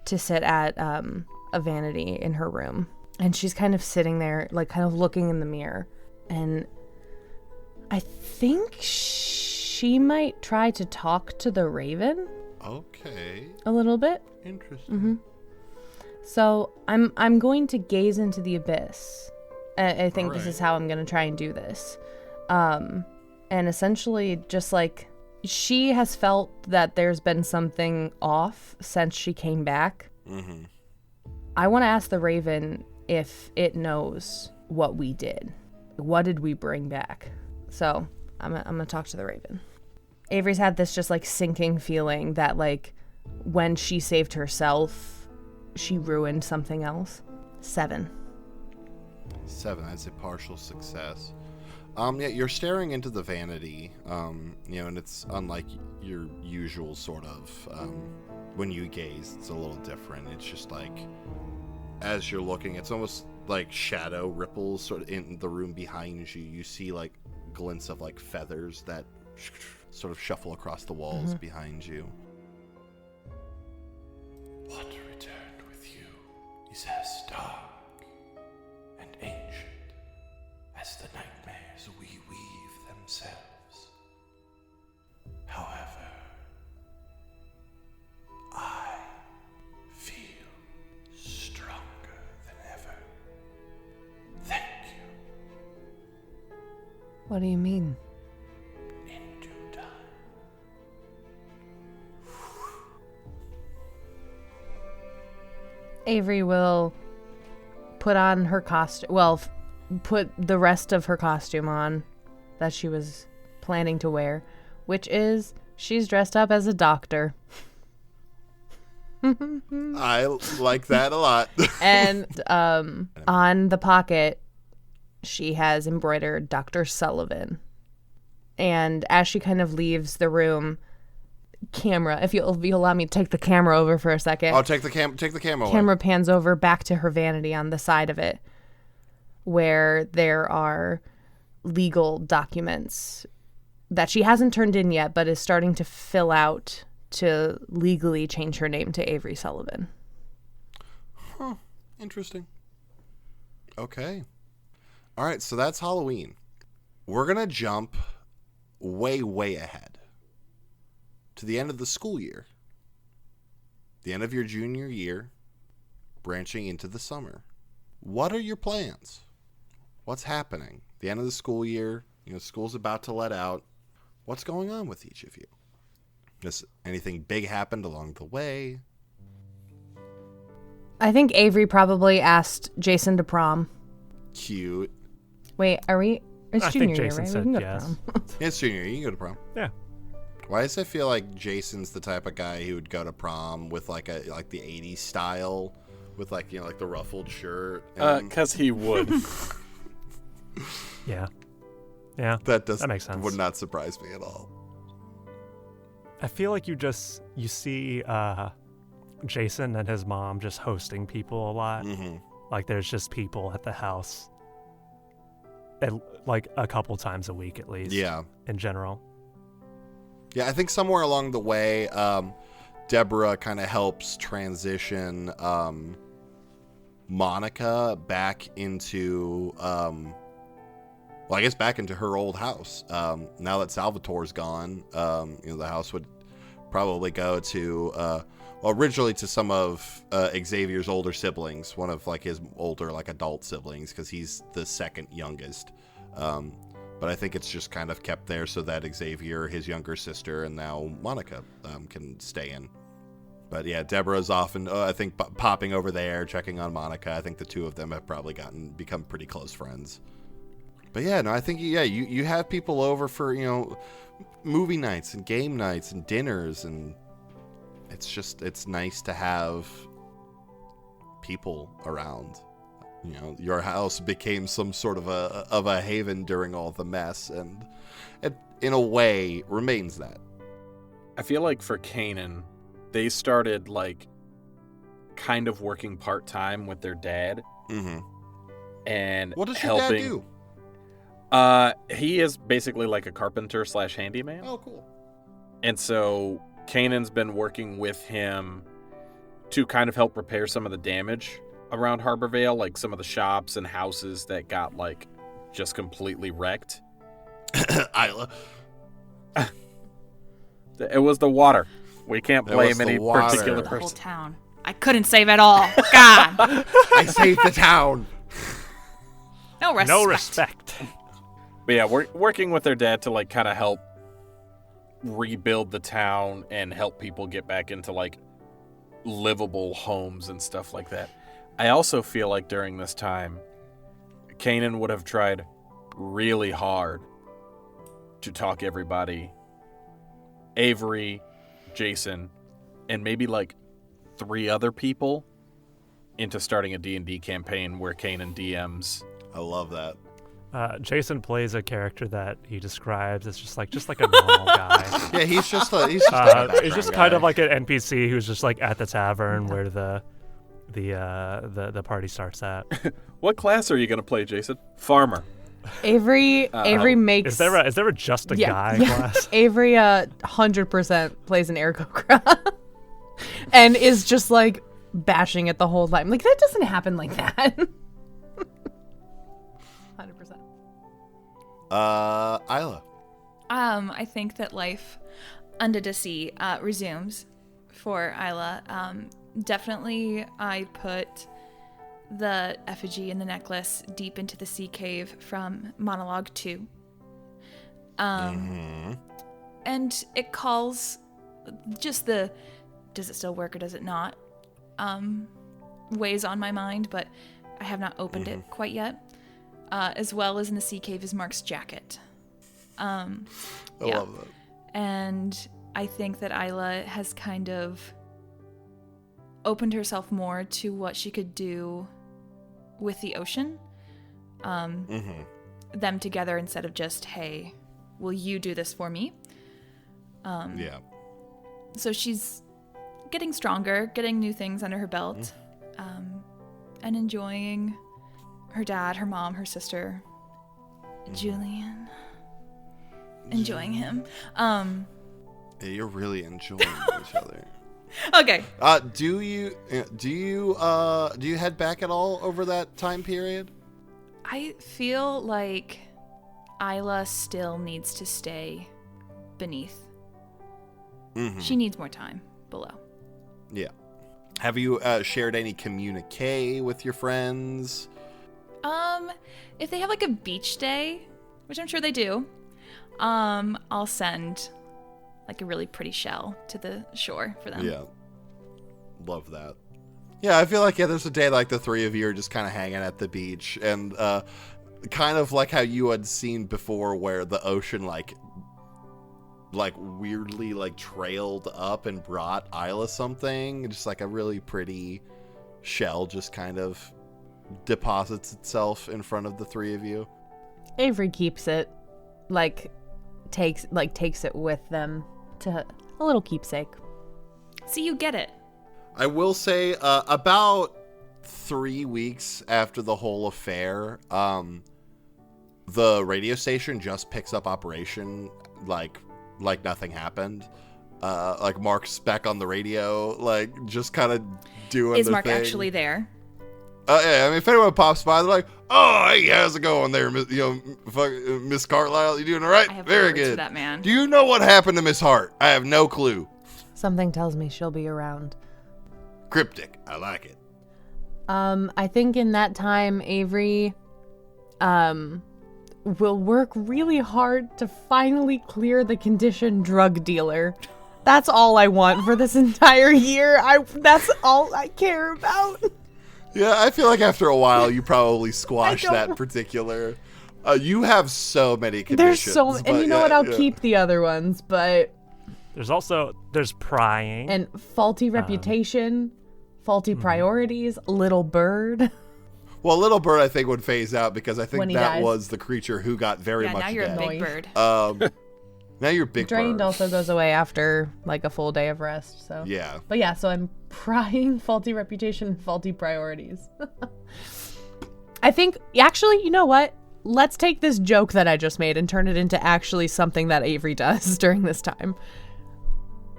to sit at a vanity in her room, and she's kind of sitting there like kind of looking in the mirror, and I think she might try to talk to the Raven. Okay. A little bit. Interesting. So I'm going to gaze into the abyss. I think this Alright. is how I'm going to try and do this. And essentially just like she has felt that there's been something off since she came back. Mm-hmm. I want to ask the Raven if it knows what we did. What did we bring back? So I'm gonna talk to the Raven. Avery's had this just like sinking feeling that like when she saved herself, she ruined something else. 7. 7, that's a partial success. Yeah, you're staring into the vanity, and it's unlike your usual sort of, when you gaze, it's a little different. It's just like, as you're looking, it's almost like shadow ripples sort of in the room behind you. You see like glints of like feathers that sort of shuffle across the walls behind you. What returned with you is as dark and ancient as the nightmares we weave themselves. However, I feel stronger than ever. Thank you. What do you mean? In due time. Avery will put on her costume. Well, put the rest of her costume on that she was planning to wear, which is she's dressed up as a doctor. I like that a lot. And on the pocket, she has embroidered Dr. Sullivan. And as she kind of leaves the room, camera, if you'll allow me to take the camera over for a second. Oh, take the camera away. Camera pans over back to her vanity on the side of it, where there are legal documents that she hasn't turned in yet, but is starting to fill out to legally change her name to Avery Sullivan. Huh. Interesting. Okay. All right, so that's Halloween. We're going to jump way, way ahead to the end of the school year. The end of your junior year, branching into the summer. What are your plans? What's happening? The end of the school year, school's about to let out. What's going on with each of you? Just anything big happened along the way? I think Avery probably asked Jason to prom. Cute. Wait, are we? It's I junior think year, Jason right? said We can go yes. to prom. It's junior year. You can go to prom. Yeah. Why does it feel like Jason's the type of guy who would go to prom with like the 80s style with like the ruffled shirt? Because he would. Yeah. Yeah. That makes sense. Would not surprise me at all. I feel like you see Jason and his mom just hosting people a lot. Mm-hmm. Like there's just people at the house like a couple times a week at least. Yeah. In general. Yeah, I think somewhere along the way, Deborah kind of helps transition Monica back into, I guess back into her old house. Now that Salvatore's gone, the house would probably go to, originally to some of Xavier's older siblings, one of like his older adult siblings, because he's the second youngest. But I think it's just kind of kept there so that Xavier, his younger sister, and now Monica can stay in. But yeah, Deborah's often, I think, popping over there, checking on Monica. I think the two of them have probably become pretty close friends. But yeah, no, I think, you have people over for, movie nights and game nights and dinners. And it's nice to have people around your house became some sort of a haven during all the mess, and it, in a way, remains that. I feel like for Kanan, they started like kind of working part-time with their dad. Mm-hmm. And What does your helping. dad do? He is basically like a carpenter / handyman. Oh, cool. And so Kanan's been working with him to kind of help repair some of the damage around Harborvale, like some of the shops and houses that got like just completely wrecked. Isla. It was the water. We can't It blame was the any water. particular The whole person. town. I couldn't save it all. God. I saved the town. No respect. No respect. But yeah, we're working with their dad to like kind of help rebuild the town and help people get back into like livable homes and stuff like that. I also feel like during this time, Kanan would have tried really hard to talk everybody, Avery, Jason, and maybe like 3 other people into starting a D&D campaign where Kanan DMs. I love that. Jason plays a character that he describes as just like a normal guy. Yeah, he's just a background He's just guy. kind of like an NPC who's just like at the tavern where the party starts at. What class are you going to play, Jason? Farmer. Avery makes. Is there a just a guy class? Avery 100% plays an Aarakocra and is just like bashing it the whole time. Like that doesn't happen like that. 100%. Isla. I think that life under the sea resumes for Isla. Definitely I put the effigy and the necklace deep into the sea cave from Monologue 2. And it calls just the does it still work or does it not weighs on my mind, but I have not opened it quite yet. As well as in the sea cave is Mark's jacket. I love that. And I think that Isla has kind of opened herself more to what she could do with the ocean. Them together instead of just, hey, will you do this for me? Yeah. So she's getting stronger, getting new things under her belt, and enjoying her dad, her mom, her sister, Julian. Enjoying him. Yeah, you're really enjoying each other. Okay. Do you head back at all over that time period? I feel like Isla still needs to stay beneath. She needs more time below. Yeah. Have you shared any communique with your friends? If they have like a beach day, which I'm sure they do, I'll send like a really pretty shell to the shore for them. Yeah. Love that. Yeah, I feel like there's a day like the 3 of you are just kind of hanging at the beach, and kind of like how you had seen before where the ocean like weirdly like trailed up and brought Isla something, just like a really pretty shell just kind of deposits itself in front of the 3 of you. Avery keeps it, takes it with them to a little keepsake. See, you get it. I will say, about 3 weeks after the whole affair, the radio station just picks up operation like nothing happened. Like Mark's back on the radio, like just kind of doing. Is their Mark thing. actually there? Yeah, I mean, if anyone pops by, they're like, "Oh, hey, how's it going there, Miss Carlisle? You doing all right? I have Very words for good." that man. Do you know what happened to Miss Hart? I have no clue. Something tells me she'll be around. Cryptic. I like it. I think in that time, Avery, will work really hard to finally clear the condition drug dealer. That's all I want for this entire year. That's all I care about. Yeah, I feel like after a while, you probably squash that particular. You have so many conditions. And you know what? I'll keep the other ones, but There's prying. and faulty reputation, faulty priorities, little bird. Well, Little Bird, I think, would phase out because I think When he that dies. was the creature who got very Yeah, much now you're dead. a big bird. Now you're Big Drained Bird. also goes away after like a full day of rest. So Yeah. But yeah, so I'm prying faulty reputation, faulty priorities. I think actually, you know what? Let's take this joke that I just made and turn it into actually something that Avery does during this time.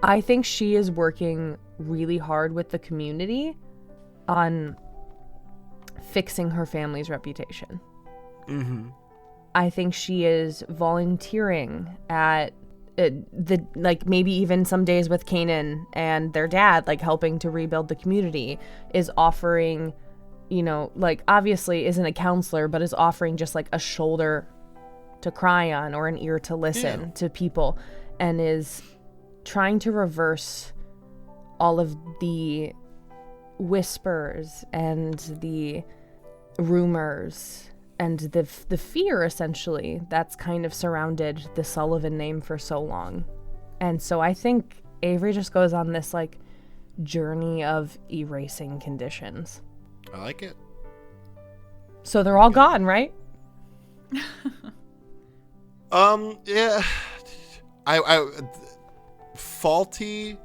I think she is working really hard with the community on fixing her family's reputation. Mm-hmm. I think she is volunteering at the like maybe even some days with Kanan and their dad, like helping to rebuild the community, is offering, you know, like obviously isn't a counselor, but is offering just like a shoulder to cry on or an ear to listen to people, and is trying to reverse all of the whispers and the rumors and the fear, essentially, that's kind of surrounded the Sullivan name for so long. And so I think Avery just goes on this, like, journey of erasing conditions. I like it. So they're all gone, right? Yeah. I faulty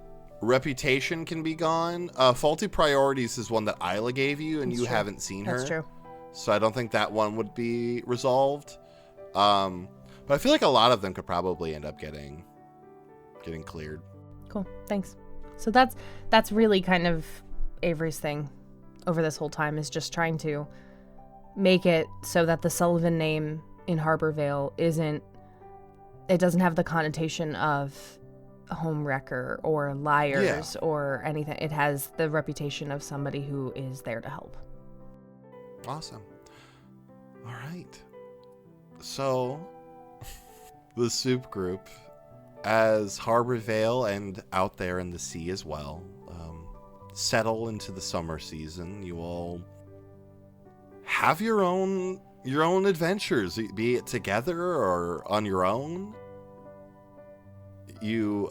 reputation can be gone. Faulty priorities is one that Isla gave you, and That's you true. haven't seen her. That's true. So I don't think that one would be resolved. But I feel like a lot of them could probably end up getting cleared. Cool. Thanks. So that's really kind of Avery's thing over this whole time, is just trying to make it so that the Sullivan name in Harborvale doesn't have the connotation of home wrecker or liars or anything. It has the reputation of somebody who is there to help. Awesome. All right. So, the soup group, as Harborvale and out there in the sea as well, settle into the summer season. You all have your own adventures, be it together or on your own. You,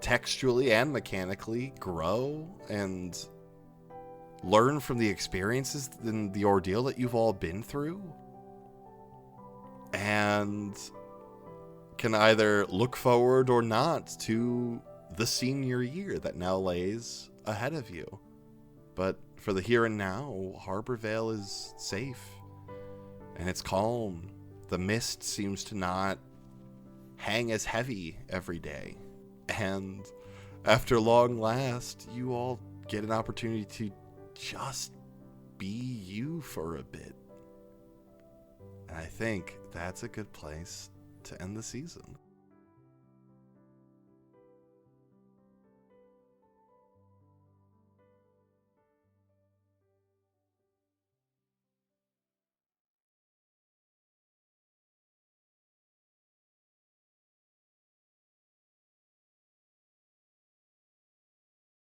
textually and mechanically grow and learn from the experiences and the ordeal that you've all been through, and can either look forward or not to the senior year that now lays ahead of you. But for the here and now, Harborvale is safe and it's calm. The mist seems to not hang as heavy every day, and after long last, you all get an opportunity to just be you for a bit. And I think that's a good place to end the season.